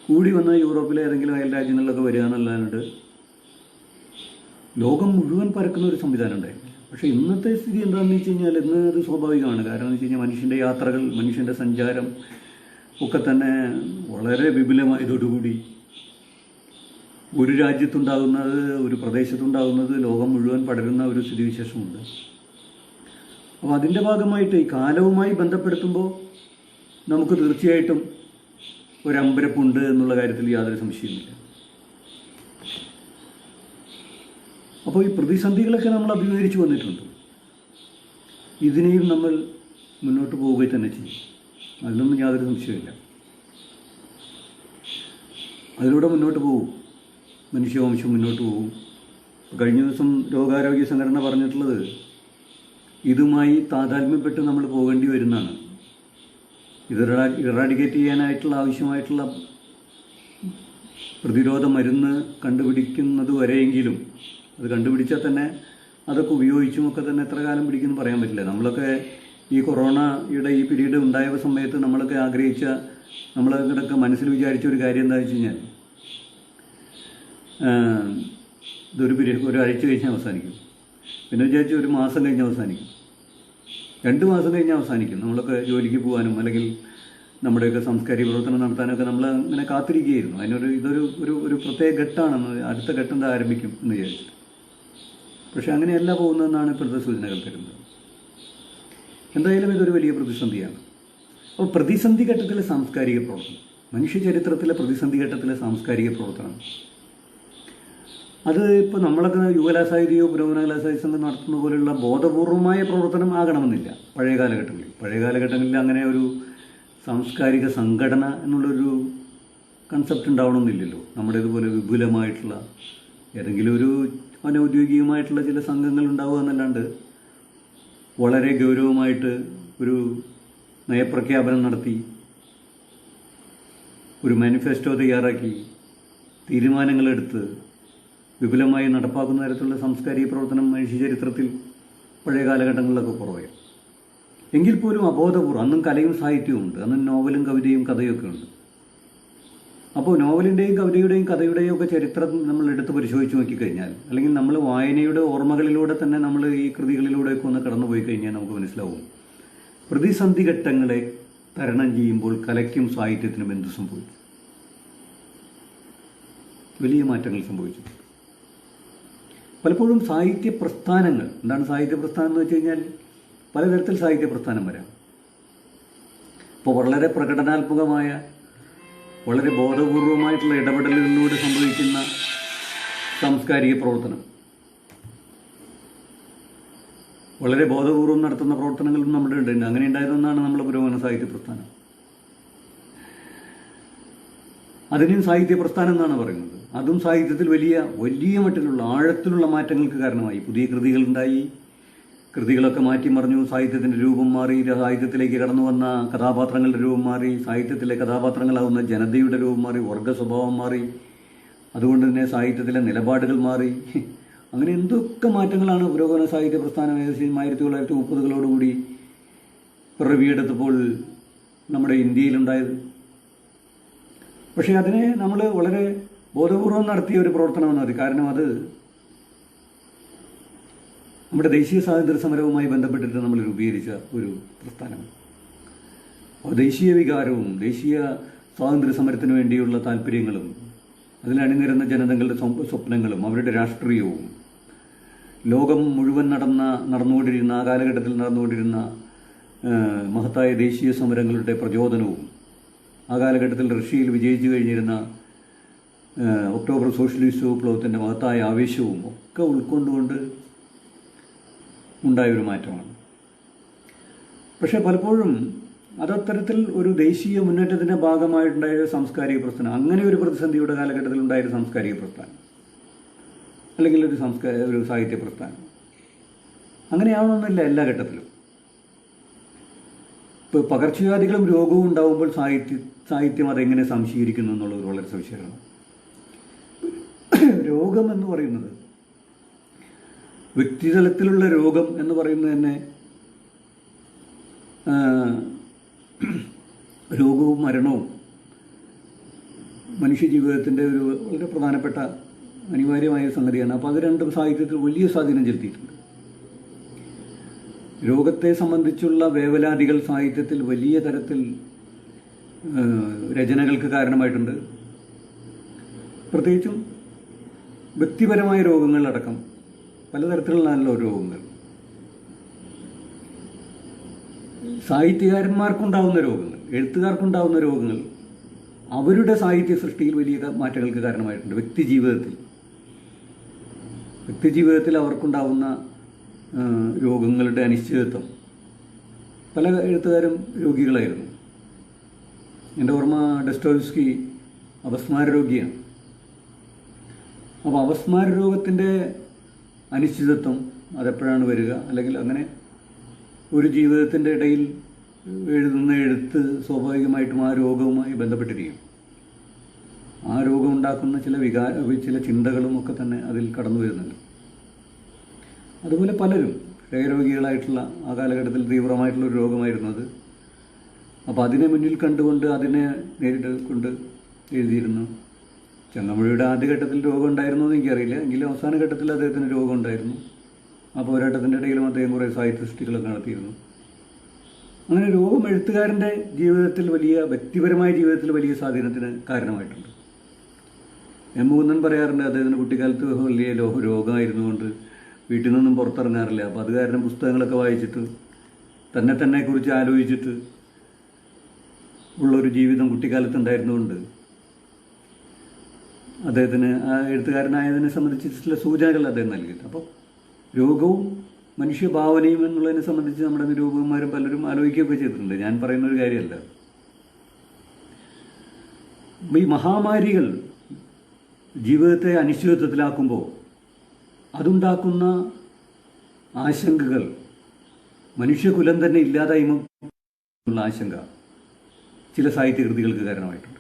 കൂടി വന്ന യൂറോപ്പിലെ ഏതെങ്കിലും അയൽ രാജ്യങ്ങളിലൊക്കെ വരിക എന്നല്ലാണ്ട് ലോകം മുഴുവൻ പരക്കുന്ന ഒരു സംവിധാനം ഉണ്ടായിരുന്നു. പക്ഷേ ഇന്നത്തെ സ്ഥിതി എന്താണെന്ന് വെച്ച് കഴിഞ്ഞാൽ ഇന്ന് അത് സ്വാഭാവികമാണ്. കാരണം എന്ന് വെച്ച് കഴിഞ്ഞാൽ മനുഷ്യൻ്റെ യാത്രകൾ, മനുഷ്യൻ്റെ സഞ്ചാരം ഒക്കെ തന്നെ വളരെ വിപുലമായതോടുകൂടി ഒരു രാജ്യത്തുണ്ടാകുന്നത്, ഒരു പ്രദേശത്തുണ്ടാകുന്നത് ലോകം മുഴുവൻ പടരുന്ന ഒരു സ്ഥിതിവിശേഷമുണ്ട്. അപ്പോൾ അതിൻ്റെ ഭാഗമായിട്ട് ഈ കാലവുമായി ബന്ധപ്പെടുത്തുമ്പോൾ നമുക്ക് തീർച്ചയായിട്ടും ഒരമ്പരപ്പുണ്ട് എന്നുള്ള കാര്യത്തിൽ യാതൊരു സംശയവുമില്ല. അപ്പോൾ ഈ പ്രതിസന്ധികളൊക്കെ നമ്മൾ അഭിമുഖീകരിച്ച് വന്നിട്ടുണ്ട്. ഇതിനെയും നമ്മൾ മുന്നോട്ട് പോവുകയും തന്നെ ചെയ്യും. അതിലൊന്നും യാതൊരു സംശയമില്ല. അതിലൂടെ മുന്നോട്ട് പോകും, മനുഷ്യവംശം മുന്നോട്ട് പോകും. കഴിഞ്ഞ ദിവസം ലോകാരോഗ്യ സംഘടന പറഞ്ഞിട്ടുള്ളത് ഇതുമായി താതാത്മ്യപ്പെട്ട് നമ്മൾ പോകേണ്ടി വരുന്നതാണ്. ഇത് ഇറാഡിക്കേറ്റ് ചെയ്യാനായിട്ടുള്ള ആവശ്യമായിട്ടുള്ള പ്രതിരോധ മരുന്ന് കണ്ടുപിടിക്കുന്നത് വരെയെങ്കിലും, അത് കണ്ടുപിടിച്ചാൽ തന്നെ അതൊക്കെ ഉപയോഗിച്ചുമൊക്കെ തന്നെ എത്ര കാലം പിടിക്കുമെന്ന് പറയാൻ പറ്റില്ല. നമ്മളൊക്കെ ഈ കൊറോണയുടെ ഈ പീരീഡ് ഉണ്ടായ സമയത്ത് നമ്മളൊക്കെ ആഗ്രഹിച്ച, നമ്മളൊക്കെ മനസ്സിൽ വിചാരിച്ച ഒരു കാര്യം എന്താണെന്ന് വെച്ച് കഴിഞ്ഞാൽ ഇതൊരു പീരീഡ് ഒരാഴ്ച കഴിഞ്ഞ് അവസാനിക്കും, പിന്നെ വിചാരിച്ച് ഒരു മാസം കഴിഞ്ഞ് അവസാനിക്കും, 2 മാസം കഴിഞ്ഞ് അവസാനിക്കും. നമ്മളൊക്കെ ജോലിക്ക് പോകാനും അല്ലെങ്കിൽ നമ്മുടെയൊക്കെ സാംസ്കാരിക പ്രവർത്തനം നടത്താനൊക്കെ നമ്മൾ അങ്ങനെ കാത്തിരിക്കുകയായിരുന്നു. ഇതൊരു ഒരു പ്രത്യേക ഘട്ടമാണെന്ന്, അടുത്ത ഘട്ടം എന്താ ആരംഭിക്കും എന്ന് വിചാരിച്ചിട്ട്. പക്ഷെ അങ്ങനെയല്ല പോകുന്നതെന്നാണ് ഇപ്പോഴത്തെ സൂചനകൾ തരുന്നത്. എന്തായാലും ഇതൊരു വലിയ പ്രതിസന്ധിയാണ്. അപ്പോൾ പ്രതിസന്ധി ഘട്ടത്തിലെ സാംസ്കാരിക പ്രവർത്തനം, മനുഷ്യ ചരിത്രത്തിലെ പ്രതിസന്ധി ഘട്ടത്തിലെ സാംസ്കാരിക പ്രവർത്തനം, അത് ഇപ്പോൾ നമ്മളൊക്കെ യുവകലാസാഹിതിയോ പുരോഗമനകലാസാഹിത്യ സംഘം നടത്തുന്ന പോലെയുള്ള ബോധപൂർവമായ പ്രവർത്തനം ആകണമെന്നില്ല. പഴയ കാലഘട്ടങ്ങളിൽ അങ്ങനെ ഒരു സാംസ്കാരിക സംഘടന എന്നുള്ളൊരു കൺസെപ്റ്റ് ഉണ്ടാവണമെന്നില്ലല്ലോ. നമ്മുടെ ഇതുപോലെ വിപുലമായിട്ടുള്ള ഏതെങ്കിലും ഒരു അനൗദ്യോഗികമായിട്ടുള്ള ചില സംഘങ്ങൾ ഉണ്ടാവുക എന്നല്ലാണ്ട് വളരെ ഗൗരവമായിട്ട് ഒരു നയപ്രഖ്യാപനം നടത്തി, ഒരു മാനിഫെസ്റ്റോ തയ്യാറാക്കി, തീരുമാനങ്ങളെടുത്ത് വിപുലമായി നടപ്പാക്കുന്ന തരത്തിലുള്ള സാംസ്കാരിക പ്രവർത്തനം മനുഷ്യ ചരിത്രത്തിൽ പഴയ കാലഘട്ടങ്ങളിലൊക്കെ കുറവായി. എങ്കിൽ പോലും അബോധപൂർവ്വം അന്നും കലയും സാഹിത്യവും ഉണ്ട്, അന്നും നോവലും കവിതയും കഥയൊക്കെ ഉണ്ട്. അപ്പോൾ നോവലിൻ്റെയും കവിതയുടെയും കഥയുടെയും ഒക്കെ ചരിത്രം നമ്മൾ എടുത്ത് പരിശോധിച്ച് നോക്കിക്കഴിഞ്ഞാൽ, അല്ലെങ്കിൽ നമ്മൾ വായനയുടെ ഓർമ്മകളിലൂടെ തന്നെ നമ്മൾ ഈ കൃതികളിലൂടെയൊക്കെ ഒന്ന് കടന്നുപോയി കഴിഞ്ഞാൽ നമുക്ക് മനസ്സിലാവും പ്രതിസന്ധി ഘട്ടങ്ങളെ തരണം ചെയ്യുമ്പോൾ കലയ്ക്കും സാഹിത്യത്തിനും എന്ത് സംഭവിച്ചു. വലിയ മാറ്റങ്ങൾ സംഭവിച്ചു. പലപ്പോഴും സാഹിത്യ പ്രസ്ഥാനങ്ങൾ, എന്താണ് സാഹിത്യ പ്രസ്ഥാനം എന്ന് വെച്ച് കഴിഞ്ഞാൽ പലതരത്തിൽ സാഹിത്യ പ്രസ്ഥാനം വരാം. ഇപ്പോൾ വളരെ പ്രകടനാത്മകമായ, വളരെ ബോധപൂർവമായിട്ടുള്ള ഇടപെടലുകളിലൂടെ സംഭവിക്കുന്ന സാംസ്കാരിക പ്രവർത്തനം, വളരെ ബോധപൂർവം നടത്തുന്ന പ്രവർത്തനങ്ങളും നമ്മുടെ ഉണ്ട്. അങ്ങനെ ഉണ്ടായതൊന്നാണ് നമ്മുടെ പുരോഗമന സാഹിത്യ പ്രസ്ഥാനം. അതിനെയും സാഹിത്യ പ്രസ്ഥാനം എന്നാണ് പറയുന്നത്. അതും സാഹിത്യത്തിൽ വലിയ മട്ടിലുള്ള ആഴത്തിലുള്ള മാറ്റങ്ങൾക്ക് കാരണമായി. പുതിയ കൃതികളുണ്ടായി, കൃതികളൊക്കെ മാറ്റിമറിഞ്ഞു, സാഹിത്യത്തിൻ്റെ രൂപം മാറി, സാഹിത്യത്തിലേക്ക് കടന്നു വന്ന കഥാപാത്രങ്ങളുടെ രൂപം മാറി, സാഹിത്യത്തിലെ കഥാപാത്രങ്ങളാവുന്ന ജനതയുടെ രൂപം മാറി, വർഗ സ്വഭാവം മാറി, അതുകൊണ്ട് തന്നെ സാഹിത്യത്തിലെ നിലപാടുകൾ മാറി. അങ്ങനെ എന്തൊക്കെ മാറ്റങ്ങളാണ് പുരോഗമന സാഹിത്യ പ്രസ്ഥാനം ഏകദേശം 1930-കളോടുകൂടി പിറവിയെടുത്തപ്പോൾ നമ്മുടെ ഇന്ത്യയിലുണ്ടായത്. പക്ഷേ അതിനെ നമ്മൾ വളരെ ബോധപൂർവം നടത്തിയ ഒരു പ്രവർത്തനമാണ് അത്. കാരണം അത് നമ്മുടെ ദേശീയ സ്വാതന്ത്ര്യ സമരവുമായി ബന്ധപ്പെട്ടിട്ട് നമ്മൾ രൂപീകരിച്ച ഒരു പ്രസ്ഥാനമാണ്. അപ്പോൾ ദേശീയ വികാരവും ദേശീയ സ്വാതന്ത്ര്യ സമരത്തിന് വേണ്ടിയുള്ള താല്പര്യങ്ങളും അതിലണിനിരുന്ന ജനതകളുടെ സ്വപ്നങ്ങളും അവരുടെ രാഷ്ട്രീയവും ലോകം മുഴുവൻ നടന്നുകൊണ്ടിരുന്ന ആ കാലഘട്ടത്തിൽ നടന്നുകൊണ്ടിരുന്ന മഹത്തായ ദേശീയ സമരങ്ങളുടെ പ്രചോദനവും ആ കാലഘട്ടത്തിൽ റഷ്യയിൽ വിജയിച്ചു കഴിഞ്ഞിരുന്ന ഒക്ടോബർ സോഷ്യലിസ്റ്റ് വിപ്ലവത്തിൻ്റെ മഹത്തായ ആവേശവും ഒക്കെ ഉൾക്കൊണ്ടുകൊണ്ട് ഉണ്ടായൊരു മാറ്റമാണ്. പക്ഷേ പലപ്പോഴും അതത്തരത്തിൽ ഒരു ദേശീയ മുന്നേറ്റത്തിൻ്റെ ഭാഗമായിട്ടുണ്ടായ ഒരു സാംസ്കാരിക പ്രസ്ഥാനം, അങ്ങനെ ഒരു പ്രതിസന്ധിയുടെ കാലഘട്ടത്തിൽ ഉണ്ടായൊരു സാംസ്കാരിക പ്രസ്ഥാനം അല്ലെങ്കിൽ ഒരു സാഹിത്യ പ്രസ്ഥാനം അങ്ങനെയാവണമെന്നില്ല എല്ലാ ഘട്ടത്തിലും. ഇപ്പോൾ പകർച്ചവ്യാധികളും രോഗവും ഉണ്ടാകുമ്പോൾ സാഹിത്യം അതെങ്ങനെ സംശീകരിക്കുന്നു എന്നുള്ളത് വളരെ സവിശേഷമാണ്. രോഗം എന്ന് പറയുന്നത്, വ്യക്തിതലത്തിലുള്ള രോഗം എന്ന് പറയുന്നത് തന്നെ രോഗവും മരണവും മനുഷ്യജീവിതത്തിൻ്റെ ഒരു വളരെ പ്രധാനപ്പെട്ട അനിവാര്യമായ സംഗതിയാണ്. അപ്പോൾ അത് രണ്ടും സാഹിത്യത്തിൽ വലിയ സ്വാധീനം ചെലുത്തിയിട്ടുണ്ട്. രോഗത്തെ സംബന്ധിച്ചുള്ള വേവലാതികൾ സാഹിത്യത്തിൽ വലിയ തരത്തിൽ രചനകൾക്ക് കാരണമായിട്ടുണ്ട്. പ്രത്യേകിച്ചും വ്യക്തിപരമായ രോഗങ്ങളടക്കം പലതരത്തിലുള്ള രോഗങ്ങൾ, സാഹിത്യകാരന്മാർക്കുണ്ടാവുന്ന രോഗങ്ങൾ, എഴുത്തുകാർക്കുണ്ടാവുന്ന രോഗങ്ങൾ അവരുടെ സാഹിത്യ സൃഷ്ടിയിൽ വലിയ മാറ്റങ്ങൾക്ക് കാരണമായിട്ടുണ്ട്. വ്യക്തിജീവിതത്തിൽ അവർക്കുണ്ടാവുന്ന രോഗങ്ങളുടെ അനിശ്ചിതത്വം. പല എഴുത്തുകാരും രോഗികളായിരുന്നു. എൻ്റെ ഓർമ്മ ഡെസ്റ്റോവ്സ്കി അപസ്മാര രോഗിയാണ്. അപ്പോൾ അപസ്മാര രോഗത്തിൻ്റെ അനിശ്ചിതത്വം അതെപ്പോഴാണ് വരിക, അല്ലെങ്കിൽ അങ്ങനെ ഒരു ജീവിതത്തിൻ്റെ ഇടയിൽ എഴുതുന്ന എഴുത്ത് സ്വാഭാവികമായിട്ടും ആ രോഗവുമായി ബന്ധപ്പെട്ടിരിക്കും. ആ രോഗം ഉണ്ടാക്കുന്ന ചില ചിന്തകളും ഒക്കെ തന്നെ അതിൽ കടന്നു വരുന്നുണ്ട്. അതുപോലെ പലരും ക്ഷയരോഗികളായിട്ടുള്ള ആ കാലഘട്ടത്തിൽ തീവ്രമായിട്ടുള്ള ഒരു രോഗമായിരുന്നു അത്. അപ്പോൾ അതിനെ മുന്നിൽ കണ്ടുകൊണ്ട് അതിനെ നേരിട്ട് കൊണ്ട് എഴുതിയിരുന്നു. ചങ്ങമ്പുഴയുടെ ആദ്യഘട്ടത്തിൽ രോഗം ഉണ്ടായിരുന്നു എന്ന് എനിക്കറിയില്ല, എങ്കിലും അവസാന ഘട്ടത്തിൽ അദ്ദേഹത്തിന് രോഗം ഉണ്ടായിരുന്നു. ആ പോരാട്ടത്തിൻ്റെ ഇടയിലും അദ്ദേഹം കുറേ സാഹിത്യ സൃഷ്ടികളൊക്കെ നടത്തിയിരുന്നു. അങ്ങനെ രോഗം എഴുത്തുകാരൻ്റെ ജീവിതത്തിൽ വ്യക്തിപരമായ ജീവിതത്തിൽ വലിയ സ്വാധീനത്തിന് കാരണമായിട്ടുണ്ട്. എം മുകുന്ദൻ പറയാറുണ്ട്, അദ്ദേഹത്തിന് കുട്ടിക്കാലത്ത് വലിയ രോഗമായിരുന്നുകൊണ്ട് വീട്ടിൽ നിന്നും പുറത്തിറങ്ങാറില്ല. അപ്പോൾ അത് കാരണം പുസ്തകങ്ങളൊക്കെ വായിച്ചിട്ട് തന്നെ കുറിച്ച് ആലോചിച്ചിട്ട് ഉള്ളൊരു ജീവിതം കുട്ടിക്കാലത്തുണ്ടായിരുന്നുകൊണ്ട് അദ്ദേഹത്തിന് ആ എഴുത്തുകാരനായതിനെ സംബന്ധിച്ച് ചില സൂചനകൾ അദ്ദേഹം നൽകിയിട്ട്. അപ്പോൾ രോഗവും മനുഷ്യഭാവനയും എന്നുള്ളതിനെ സംബന്ധിച്ച് നമ്മുടെ നിരൂപകന്മാരും പലരും ആലോചിക്കുകയൊക്കെ ചെയ്തിട്ടുണ്ട്. ഞാൻ പറയുന്ന ഒരു കാര്യമല്ല. ഈ മഹാമാരികൾ ജീവിതത്തെ അനിശ്ചിതത്വത്തിലാക്കുമ്പോൾ അതുണ്ടാക്കുന്ന ആശങ്കകൾ, മനുഷ്യകുലം തന്നെ ഇല്ലാതായ്മ ആശങ്ക ചില സാഹിത്യകൃതികൾക്ക് കാരണമായിട്ടുണ്ട്.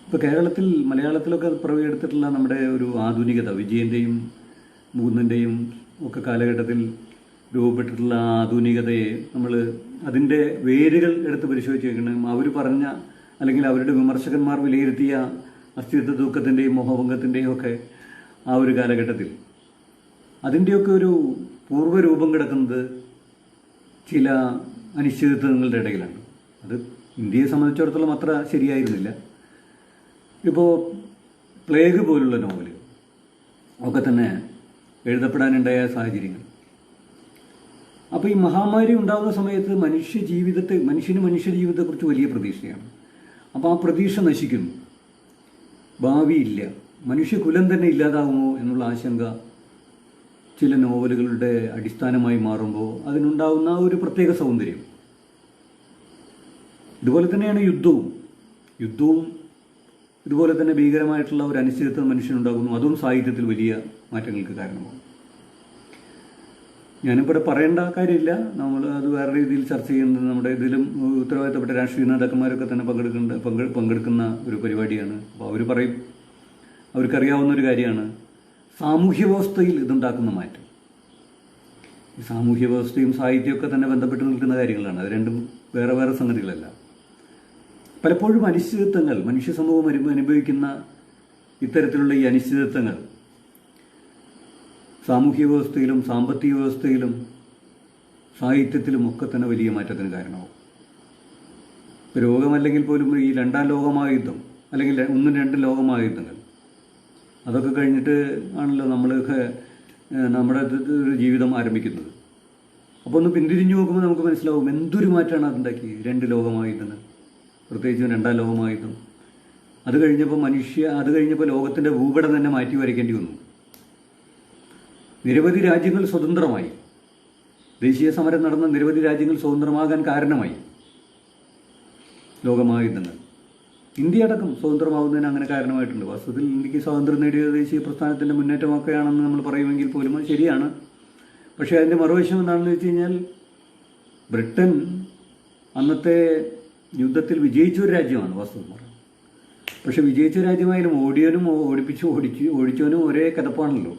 ഇപ്പോൾ മലയാളത്തിലൊക്കെ പിറവിയെടുത്തിട്ടുള്ള നമ്മുടെ ഒരു ആധുനികത, വിജയൻ്റെയും മുകുന്ദൻ്റെയും ഒക്കെ കാലഘട്ടത്തിൽ രൂപപ്പെട്ടിട്ടുള്ള ആധുനികതയെ നമ്മൾ അതിൻ്റെ വേരുകൾ എടുത്ത് പരിശോധിച്ച് നോക്കണം. അവർ പറഞ്ഞ അല്ലെങ്കിൽ അവരുടെ വിമർശകന്മാർ വിലയിരുത്തിയ അസ്തിത്വ ദുഃഖത്തിൻ്റെയും മോഹഭംഗത്തിൻ്റെയും ഒക്കെ ആ ഒരു കാലഘട്ടത്തിൽ അതിൻ്റെയൊക്കെ ഒരു പൂർവ്വരൂപം കിടക്കുന്നത് ചില അനിശ്ചിതത്വങ്ങളുടെ ഇടയിലാണ്. അത് ഇന്ത്യയെ സംബന്ധിച്ചിടത്തോളം അത്ര ശരിയായിരുന്നില്ല. ഇപ്പോൾ പ്ലേഗ് പോലുള്ള നോവലുകൾ ഒക്കെ തന്നെ എഴുതപ്പെടാനുണ്ടായ സാഹചര്യങ്ങൾ. അപ്പോൾ ഈ മഹാമാരി ഉണ്ടാകുന്ന സമയത്ത് മനുഷ്യന് മനുഷ്യജീവിതത്തെക്കുറിച്ച് വലിയ പ്രതീക്ഷയാണ്. അപ്പോൾ ആ പ്രതീക്ഷ നശിക്കുന്നു, ഭാവിയില്ല, മനുഷ്യകുലം തന്നെ ഇല്ലാതാകുമോ എന്നുള്ള ആശങ്ക ചില നോവലുകളുടെ അടിസ്ഥാനമായി മാറുമ്പോൾ അതിനുണ്ടാകുന്ന ഒരു പ്രത്യേക സൗന്ദര്യം. ഇതുപോലെ തന്നെയാണ് യുദ്ധവും ഇതുപോലെ തന്നെ ഭീകരമായിട്ടുള്ള ഒരു അനിശ്ചിതത്വം മനുഷ്യനുണ്ടാകുന്നു. അതും സാഹിത്യത്തിൽ വലിയ മാറ്റങ്ങൾക്ക് കാരണമാകും. ഞാനിവിടെ പറയേണ്ട കാര്യമില്ല, നമ്മൾ അത് വേറെ രീതിയിൽ ചർച്ച ചെയ്യുന്നത് നമ്മുടെ ഇതിലും ഉത്തരവാദിത്തപ്പെട്ട രാഷ്ട്രീയ നേതാക്കന്മാരൊക്കെ തന്നെ പങ്കെടുക്കുന്ന ഒരു പരിപാടിയാണ്. അപ്പോൾ അവർ പറയും, അവർക്കറിയാവുന്ന ഒരു കാര്യമാണ് സാമൂഹ്യ വ്യവസ്ഥയിൽ ഇതുണ്ടാക്കുന്ന മാറ്റം. ഈ സാമൂഹ്യ വ്യവസ്ഥയും സാഹിത്യമൊക്കെ തന്നെ ബന്ധപ്പെട്ട് നിൽക്കുന്ന കാര്യങ്ങളാണ്. അത് രണ്ടും വേറെ വേറെ സംഗതികളല്ല. പലപ്പോഴും അനിശ്ചിതത്വങ്ങൾ, മനുഷ്യ സമൂഹം അനുഭവിക്കുന്ന ഇത്തരത്തിലുള്ള ഈ അനിശ്ചിതത്വങ്ങൾ സാമൂഹ്യ വ്യവസ്ഥയിലും സാമ്പത്തിക വ്യവസ്ഥയിലും സാഹിത്യത്തിലും ഒക്കെ തന്നെ വലിയ മാറ്റത്തിന് കാരണമാവും. രോഗമല്ലെങ്കിൽ പോലും ഈ രണ്ടാം ലോകമഹായുദ്ധം അല്ലെങ്കിൽ ഒന്നും രണ്ടും ലോകമഹായുദ്ധങ്ങൾ അതൊക്കെ കഴിഞ്ഞിട്ട് ആണല്ലോ നമ്മളൊക്കെ നമ്മുടെ ഒരു ജീവിതം ആരംഭിക്കുന്നത്. അപ്പോൾ ഒന്ന് പിന്തിരിഞ്ഞു നോക്കുമ്പോൾ നമുക്ക് മനസ്സിലാവും എന്തൊരു മാറ്റമാണ് അതുണ്ടാക്കിയത്. രണ്ട് ലോകമഹായുദ്ധങ്ങൾ, പ്രത്യേകിച്ചും രണ്ടാം ലോകമഹായുദ്ധം. അത് കഴിഞ്ഞപ്പോൾ ലോകത്തിൻ്റെ ഭൂപടം തന്നെ മാറ്റി വരയ്ക്കേണ്ടി വന്നു. നിരവധി രാജ്യങ്ങൾ സ്വതന്ത്രമായി. ദേശീയ സമരം നടന്ന നിരവധി രാജ്യങ്ങൾ സ്വതന്ത്രമാകാൻ കാരണമായി ലോകമഹായുദ്ധങ്ങൾ. ഇന്ത്യ അടക്കം സ്വതന്ത്രമാവുന്നതിന് അങ്ങനെ കാരണമായിട്ടുണ്ട്. വാസ്തവത്തിൽ ഇന്ത്യക്ക് സ്വാതന്ത്ര്യം നേടിയ ദേശീയ പ്രസ്ഥാനത്തിൻ്റെ മുന്നേറ്റമൊക്കെയാണെന്ന് നമ്മൾ പറയുമെങ്കിൽ പോലും അത് ശരിയാണ്. പക്ഷേ അതിൻ്റെ മറുവശം എന്താണെന്ന് വെച്ച് കഴിഞ്ഞാൽ ബ്രിട്ടൻ അന്നത്തെ യുദ്ധത്തിൽ വിജയിച്ച ഒരു രാജ്യമാണ് വാസ്തവം. പക്ഷെ വിജയിച്ച രാജ്യമായാലും ഓടിയവനും ഓടിച്ചവനും ഒരേ കിടപ്പാണല്ലോ.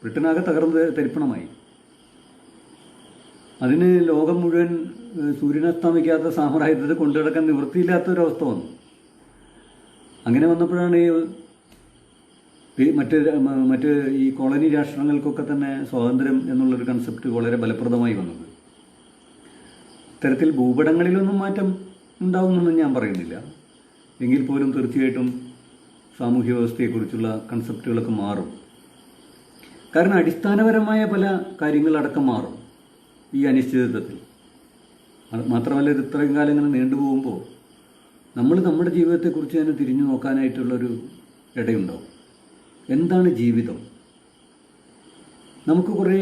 ബ്രിട്ടനാകെ തകർന്ന് തരിപ്പണമായി. അതിന് ലോകം മുഴുവൻ സൂര്യനസ്തമിക്കാത്ത സാമ്രാജ്യത്തെ കൊണ്ടുനടക്കാൻ നിവൃത്തിയില്ലാത്തൊരവസ്ഥ വന്നു. അങ്ങനെ വന്നപ്പോഴാണ് മറ്റ് ഈ കോളനി രാഷ്ട്രങ്ങൾക്കൊക്കെ തന്നെ സ്വാതന്ത്ര്യം എന്നുള്ളൊരു കൺസെപ്റ്റ് വളരെ ഫലപ്രദമായി വന്നത്. ഇത്തരത്തിൽ ഭൂപടങ്ങളിലൊന്നും മാറ്റം ഉണ്ടാവുമെന്നൊന്നും ഞാൻ പറയുന്നില്ല. എങ്കിൽ പോലും തീർച്ചയായിട്ടും സാമൂഹ്യ വ്യവസ്ഥയെക്കുറിച്ചുള്ള കൺസെപ്റ്റുകളൊക്കെ മാറും. കാരണം അടിസ്ഥാനപരമായ പല കാര്യങ്ങളടക്കം മാറും ഈ അനിശ്ചിതത്വത്തിൽ. മാത്രമല്ല, ഇത് ഇത്രയും കാലങ്ങൾ നീണ്ടുപോകുമ്പോൾ നമ്മൾ നമ്മുടെ ജീവിതത്തെക്കുറിച്ച് തന്നെ തിരിഞ്ഞു നോക്കാനായിട്ടുള്ളൊരു ഇടയുണ്ടാവും. എന്താണ് ജീവിതം? നമുക്ക് കുറേ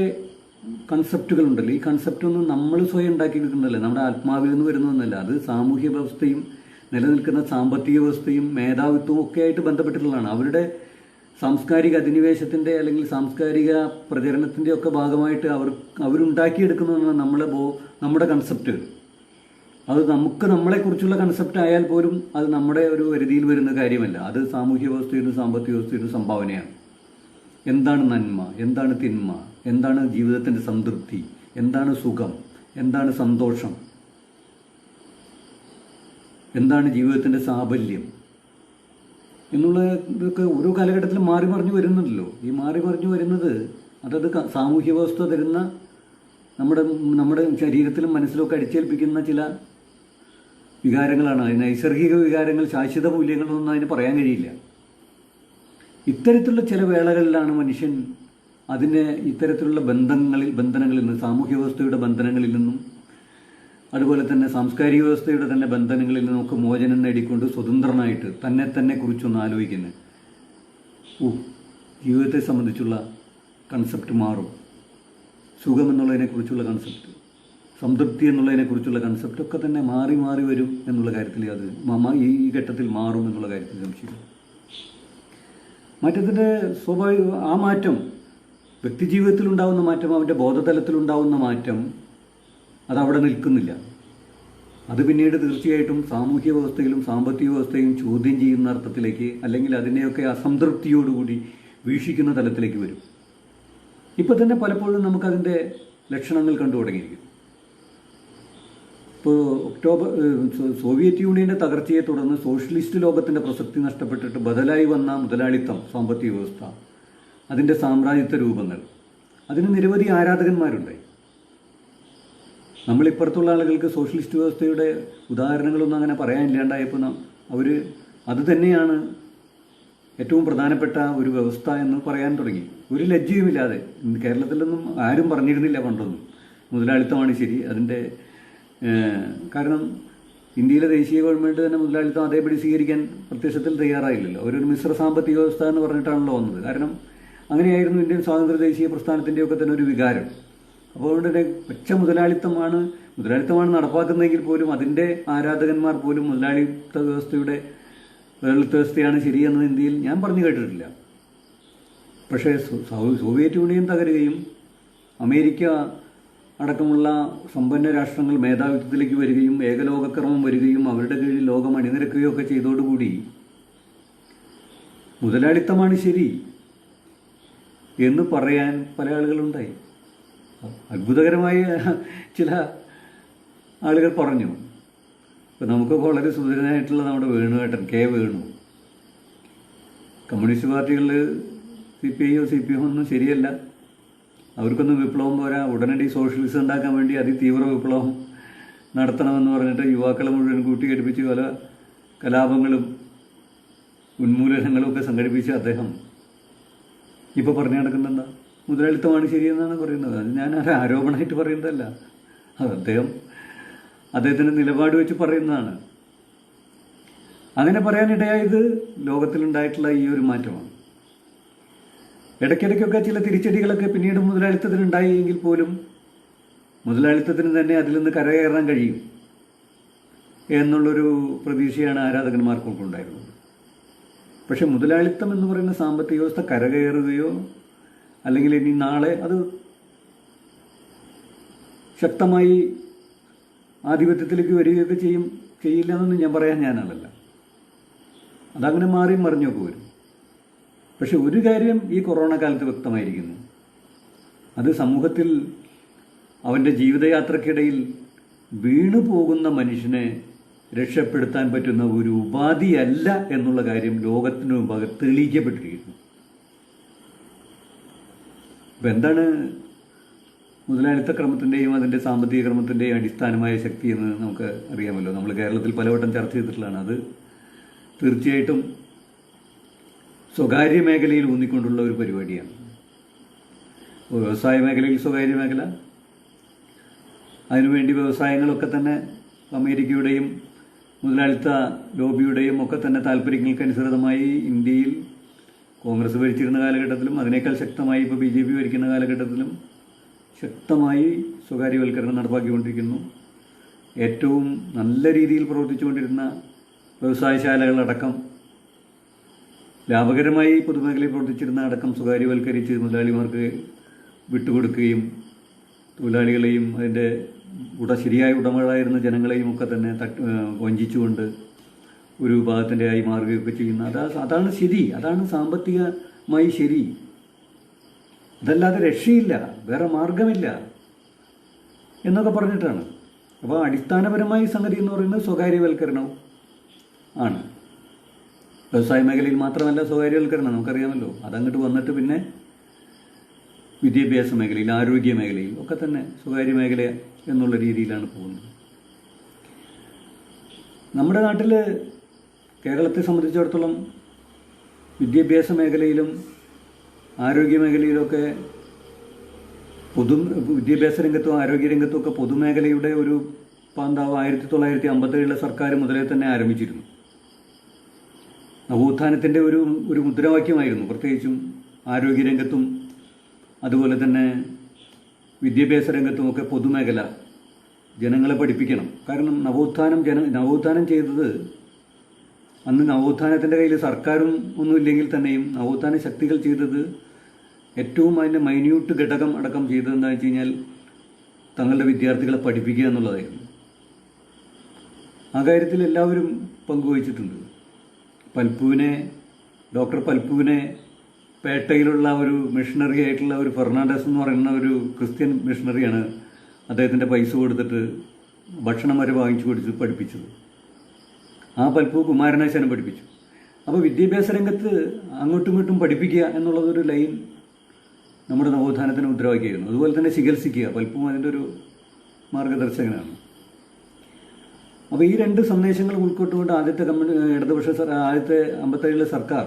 കൺസെപ്റ്റുകളുണ്ടല്ലോ. ഈ കൺസെപ്റ്റൊന്നും നമ്മൾ സ്വയം ഉണ്ടാക്കിയെടുക്കുന്നതല്ല, നമ്മുടെ ആത്മാവിൽ നിന്ന് വരുന്നതൊന്നല്ല. അത് സാമൂഹ്യ വ്യവസ്ഥയും നിലനിൽക്കുന്ന സാമ്പത്തിക വ്യവസ്ഥയും മേധാവിത്വവും ഒക്കെ ആയിട്ട് ബന്ധപ്പെട്ടിട്ടുള്ളതാണ്. അവരുടെ സാംസ്കാരിക അധിനിവേശത്തിൻ്റെ അല്ലെങ്കിൽ സാംസ്കാരിക പ്രചരണത്തിൻ്റെ ഒക്കെ ഭാഗമായിട്ട് അവരുണ്ടാക്കിയെടുക്കുന്നതാണ് നമ്മുടെ കൺസെപ്റ്റുകൾ. അത് നമ്മളെക്കുറിച്ചുള്ള കൺസെപ്റ്റ് ആയാൽ പോലും അത് നമ്മുടെ ഒരു പരിധിയിൽ വരുന്ന കാര്യമല്ല. അത് സാമൂഹ്യ വ്യവസ്ഥയിലും സാമ്പത്തിക വ്യവസ്ഥയിലും സംഭാവനയാണ്. എന്താണ് നന്മ, എന്താണ് തിന്മ, എന്താണ് ജീവിതത്തിൻ്റെ സംതൃപ്തി, എന്താണ് സുഖം, എന്താണ് സന്തോഷം, എന്താണ് ജീവിതത്തിൻ്റെ സാഫല്യം എന്നുള്ള ഇതൊക്കെ ഓരോ കാലഘട്ടത്തിലും മാറി മറിഞ്ഞു വരുന്നുണ്ടല്ലോ. ഈ മാറി മറിഞ്ഞു വരുന്നത് അതത് സാമൂഹ്യ വ്യവസ്ഥ തരുന്ന നമ്മുടെ ശരീരത്തിലും മനസ്സിലൊക്കെ അടിച്ചേൽപ്പിക്കുന്ന ചില വികാരങ്ങളാണ്. നൈസർഗിക വികാരങ്ങൾ, ശാശ്വത മൂല്യങ്ങളൊന്നും അതിന് പറയാൻ കഴിയില്ല. ഇത്തരത്തിലുള്ള ചില വേളകളിലാണ് മനുഷ്യൻ ഇത്തരത്തിലുള്ള ബന്ധനങ്ങളിൽ നിന്ന്, സാമൂഹ്യ വ്യവസ്ഥയുടെ ബന്ധനങ്ങളിൽ നിന്നും അതുപോലെ തന്നെ സാംസ്കാരിക വ്യവസ്ഥയുടെ തന്നെ ബന്ധനങ്ങളിൽ നിന്നൊക്കെ മോചനം നേടിക്കൊണ്ട് സ്വതന്ത്രനായിട്ട് തന്നെ കുറിച്ചൊന്ന് ആലോചിക്കുന്നത്. ജീവിതത്തെ സംബന്ധിച്ചുള്ള കൺസെപ്റ്റ് മാറും. സുഖം എന്നുള്ളതിനെക്കുറിച്ചുള്ള കൺസെപ്റ്റ്, സംതൃപ്തി എന്നുള്ളതിനെക്കുറിച്ചുള്ള കൺസെപ്റ്റ് ഒക്കെ തന്നെ മാറി വരും എന്നുള്ള കാര്യത്തിൽ അത് ഈ ഘട്ടത്തിൽ മാറും എന്നുള്ള കാര്യത്തിൽ സംശയമില്ല. മാറ്റത്തിൻ്റെ ആ മാറ്റം വ്യക്തിജീവിതത്തിലുണ്ടാവുന്ന മാറ്റം, അവൻ്റെ ബോധതലത്തിലുണ്ടാവുന്ന മാറ്റം അതവിടെ നിൽക്കുന്നില്ല. അത് പിന്നീട് തീർച്ചയായിട്ടും സാമൂഹ്യ വ്യവസ്ഥയിലും സാമ്പത്തിക വ്യവസ്ഥയും ചോദ്യം ചെയ്യുന്ന അർത്ഥത്തിലേക്ക്, അല്ലെങ്കിൽ അതിനെയൊക്കെ അസംതൃപ്തിയോടുകൂടി വീക്ഷിക്കുന്ന തലത്തിലേക്ക് വരും. ഇപ്പം തന്നെ പലപ്പോഴും നമുക്കതിൻ്റെ ലക്ഷണങ്ങൾ കണ്ടു തുടങ്ങിയിരിക്കും. ഇപ്പോൾ സോവിയറ്റ് യൂണിയൻ്റെ തകർച്ചയെ തുടർന്ന് സോഷ്യലിസ്റ്റ് ലോകത്തിൻ്റെ പ്രസക്തി നഷ്ടപ്പെട്ടിട്ട് ബദലായി വന്ന മുതലാളിത്തം സാമ്പത്തിക വ്യവസ്ഥ, അതിൻ്റെ സാമ്രാജ്യത്വ രൂപങ്ങൾ, അതിന് നിരവധി ആരാധകന്മാരുണ്ടായി. നമ്മളിപ്പുറത്തുള്ള ആളുകൾക്ക് സോഷ്യലിസ്റ്റ് വ്യവസ്ഥയുടെ ഉദാഹരണങ്ങളൊന്നും അങ്ങനെ പറയാനില്ലാണ്ടായപ്പോൾ അത് തന്നെയാണ് ഏറ്റവും പ്രധാനപ്പെട്ട ഒരു വ്യവസ്ഥ എന്ന് പറയാൻ തുടങ്ങി. ഒരു ലജ്ജയുമില്ലാതെ. കേരളത്തിലൊന്നും ആരും പറഞ്ഞിരുന്നില്ല പണ്ടൊന്നും മുതലാളിത്തമാണ് ശരി. കാരണം ഇന്ത്യയിലെ ദേശീയ ഗവൺമെൻറ് തന്നെ മുതലാളിത്തം അതേപടി സ്വീകരിക്കാൻ പ്രത്യക്ഷത്തിൽ തയ്യാറായില്ലല്ലോ. അവരൊരു മിശ്ര സാമ്പത്തിക വ്യവസ്ഥ എന്ന് പറഞ്ഞിട്ടാണല്ലോ വന്നത്. കാരണം അങ്ങനെയായിരുന്നു ഇന്ത്യൻ സ്വാതന്ത്ര്യ ദേശീയ പ്രസ്ഥാനത്തിൻ്റെയൊക്കെ തന്നെ ഒരു വികാരം. അപ്പോൾ അതുകൊണ്ട് തന്നെ പച്ച മുതലാളിത്തമാണ് നടപ്പാക്കുന്നതെങ്കിൽ പോലും അതിൻ്റെ ആരാധകന്മാർ പോലും മുതലാളിത്ത വ്യവസ്ഥയാണ് ശരിയെന്ന് ഇന്ത്യയിൽ ഞാൻ പറഞ്ഞു കേട്ടിട്ടില്ല. പക്ഷേ സോവിയറ്റ് യൂണിയൻ തകരുകയും അമേരിക്ക അടക്കമുള്ള സമ്പന്ന രാഷ്ട്രങ്ങൾ മേധാവിത്വത്തിലേക്ക് വരികയും ഏകലോകക്രമം വരികയും അവരുടെ കീഴിൽ ലോകം അണിനിരക്കുകയും ഒക്കെ ചെയ്തോടുകൂടി മുതലാളിത്തമാണ് ശരി എന്ന് പറയാൻ പല ആളുകളുണ്ടായി. അത്ഭുതകരമായ ചില ആളുകൾ പറഞ്ഞു. ഇപ്പം നമുക്കൊക്കെ വളരെ സുന്ദരനായിട്ടുള്ള നമ്മുടെ വേണുവേട്ടൻ വേണു, കമ്മ്യൂണിസ്റ്റ് പാർട്ടികളിൽ CPI ഒന്നും ശരിയല്ല, അവർക്കൊന്നും വിപ്ലവം പോരാ, ഉടനടി സോഷ്യലിസം ഉണ്ടാക്കാൻ വേണ്ടി അതിതീവ്ര വിപ്ലവം നടത്തണമെന്ന് പറഞ്ഞിട്ട് യുവാക്കളെ മുഴുവൻ കൂട്ടിക്കെടുപ്പിച്ച് പല കലാപങ്ങളും ഉന്മൂലനങ്ങളും ഒക്കെ സംഘടിപ്പിച്ച അദ്ദേഹം ഇപ്പോൾ പറഞ്ഞു നടക്കുന്നെന്താ മുതലാളിത്തമാണ് ശരിയെന്നാണ് പറയുന്നത്. അത് ഞാൻ ആരോപണമായിട്ട് പറയുന്നതല്ല, അത് അദ്ദേഹത്തിൻ്റെ നിലപാട് വെച്ച് പറയുന്നതാണ്. അങ്ങനെ പറയാനിടയായത് ലോകത്തിലുണ്ടായിട്ടുള്ള ഈ ഒരു മാറ്റമാണ്. ഇടയ്ക്കിടയ്ക്കൊക്കെ ചില തിരിച്ചടികളൊക്കെ പിന്നീട് മുതലാളിത്തത്തിനുണ്ടായി എങ്കിൽ പോലും മുതലാളിത്തത്തിന് തന്നെ അതിൽ നിന്ന് കരകയറാൻ കഴിയും എന്നുള്ളൊരു പ്രതീക്ഷയാണ് ആരാധകന്മാർക്കൊക്കെ. പക്ഷെ മുതലാളിത്തം എന്ന് പറയുന്ന സാമ്പത്തിക വ്യവസ്ഥ കരകയറുകയോ അല്ലെങ്കിൽ ഇനി നാളെ അത് ശക്തമായി ആധിപത്യത്തിലേക്ക് വരികയൊക്കെ ചെയ്യില്ല എന്നൊന്നും ഞാൻ പറയാൻ ഞാനാളല്ല. അതങ്ങനെ മാറിയും മറിഞ്ഞൊക്കെ വരും. പക്ഷെ ഒരു കാര്യം ഈ കൊറോണ കാലത്ത് വ്യക്തമായിരിക്കുന്നു, അത് സമൂഹത്തിൽ അവൻ്റെ ജീവിതയാത്രക്കിടയിൽ വീണു പോകുന്ന മനുഷ്യനെ രക്ഷപ്പെടുത്താൻ പറ്റുന്ന ഒരു ഉപാധിയല്ല എന്നുള്ള കാര്യം ലോകത്തിന് മുമ്പാകെ തെളിയിക്കപ്പെട്ടിരിക്കുന്നു. ഇപ്പം എന്താണ് മുതലാളിത്ത ക്രമത്തിൻ്റെയും അതിൻ്റെ സാമ്പത്തിക ക്രമത്തിൻ്റെയും അടിസ്ഥാനമായ ശക്തി എന്ന് നമുക്ക് അറിയാമല്ലോ. നമ്മൾ കേരളത്തിൽ പലവട്ടം ചർച്ച ചെയ്തിട്ടുള്ളതാണ്. അത് തീർച്ചയായിട്ടും സ്വകാര്യ മേഖലയിൽ ഊന്നിക്കൊണ്ടുള്ള ഒരു പരിപാടിയാണ്. വ്യവസായ മേഖലയിൽ സ്വകാര്യ മേഖല, അതിനുവേണ്ടി വ്യവസായങ്ങളൊക്കെ തന്നെ അമേരിക്കയുടെയും മുതലാളിത്ത ലോബിയുടെയും ഒക്കെ തന്നെ താല്പര്യങ്ങൾക്കനുസൃതമായി ഇന്ത്യയിൽ കോൺഗ്രസ് ഭരിച്ചിരുന്ന കാലഘട്ടത്തിലും അതിനേക്കാൾ ശക്തമായി ഇപ്പോൾ BJP ഭരിക്കുന്ന കാലഘട്ടത്തിലും ശക്തമായി സ്വകാര്യവൽക്കരണം നടപ്പാക്കിക്കൊണ്ടിരിക്കുന്നു. ഏറ്റവും നല്ല രീതിയിൽ പ്രവർത്തിച്ചുകൊണ്ടിരുന്ന വ്യവസായശാലകളടക്കം ലാഭകരമായി പൊതുമേഖലയിൽ പ്രവർത്തിച്ചിരുന്ന അടക്കം സ്വകാര്യവൽക്കരിച്ച് മുതലാളിമാർക്ക് വിട്ടുകൊടുക്കുകയും തൊഴിലാളികളെയും അതിൻ്റെ ശരിയായ ഉടമകളായിരുന്ന ജനങ്ങളെയും ഒക്കെ തന്നെ വഞ്ചിച്ചുകൊണ്ട് ഒരു വിഭാഗത്തിൻ്റെ ആയി മാറുകയൊക്കെ ചെയ്യുന്ന അതാണ് ശരി, അതാണ് സാമ്പത്തികമായി ശരി. അതല്ലാതെ രക്ഷയില്ല, വേറെ മാർഗമില്ല എന്നൊക്കെ പറഞ്ഞിട്ടാണ്. അപ്പോൾ അടിസ്ഥാനപരമായി സംഗതി എന്ന് പറയുന്നത് സ്വകാര്യവൽക്കരണവും ആണ്. വ്യവസായ മേഖലയിൽ മാത്രമല്ല സ്വകാര്യവൽക്കരണം, നമുക്കറിയാമല്ലോ. അതങ്ങോട്ട് വന്നിട്ട് പിന്നെ വിദ്യാഭ്യാസ മേഖലയിൽ, ആരോഗ്യ മേഖലയിൽ ഒക്കെ തന്നെ സ്വകാര്യ മേഖല എന്നുള്ള രീതിയിലാണ് പോകുന്നത്. നമ്മുടെ നാട്ടിൽ കേരളത്തെ സംബന്ധിച്ചിടത്തോളം വിദ്യാഭ്യാസ മേഖലയിലും ആരോഗ്യ മേഖലയിലൊക്കെ വിദ്യാഭ്യാസ രംഗത്തും ആരോഗ്യ രംഗത്തും ഒക്കെ പൊതുമേഖലയുടെ ഒരു പാന്താവ് 1957 സർക്കാർ മുതലേ തന്നെ ആരംഭിച്ചിരുന്നു. നവോത്ഥാനത്തിൻ്റെ ഒരു മുദ്രാവാക്യമായിരുന്നു പ്രത്യേകിച്ചും ആരോഗ്യരംഗത്തും അതുപോലെ തന്നെ വിദ്യാഭ്യാസ രംഗത്തുമൊക്കെ പൊതുമേഖല ജനങ്ങളെ പഠിപ്പിക്കണം. കാരണം നവോത്ഥാനം ചെയ്തത് അന്ന് നവോത്ഥാനത്തിൻ്റെ കയ്യിൽ സർക്കാരും ഒന്നുമില്ലെങ്കിൽ തന്നെയും നവോത്ഥാന ശക്തികൾ ചെയ്തത് ഏറ്റവും അതിൻ്റെ മൈന്യൂട്ട് ഘടകം അടക്കം ചെയ്തത് എന്താണെന്ന് വെച്ച് കഴിഞ്ഞാൽ തങ്ങളുടെ വിദ്യാർത്ഥികളെ പഠിപ്പിക്കുക എന്നുള്ളതായിരുന്നു. ആ കാര്യത്തിൽ എല്ലാവരും പങ്കുവഹിച്ചിട്ടുണ്ട്. ഡോക്ടർ പൽപ്പുവിനെ പേട്ടയിലുള്ള ഒരു മിഷണറി ആയിട്ടുള്ള ഒരു ഫെർണാണ്ടസ് എന്ന് പറയുന്ന ഒരു ക്രിസ്ത്യൻ മിഷണറിയാണ് അദ്ദേഹത്തിൻ്റെ പൈസ കൊടുത്തിട്ട് ഭക്ഷണം വരെ വാങ്ങിച്ചു പഠിപ്പിച്ചത്. ആ പൽപ്പു കുമാരനാശാനം പഠിപ്പിച്ചു. അപ്പോൾ വിദ്യാഭ്യാസ രംഗത്ത് അങ്ങോട്ടും ഇങ്ങോട്ടും പഠിപ്പിക്കുക എന്നുള്ളതൊരു ലൈൻ നമ്മുടെ നവോത്ഥാനത്തിന് മുദ്രാവാക്യമായിരുന്നു. അതുപോലെ തന്നെ ചികിത്സിക്കുക, പൽപ്പും അതിൻ്റെ ഒരു മാർഗദർശകനാണ്. അപ്പോൾ ഈ രണ്ട് സന്ദേശങ്ങൾ ഉൾക്കൊണ്ടുകൊണ്ട് ആദ്യത്തെ ഇടതുപക്ഷ 57 സർക്കാർ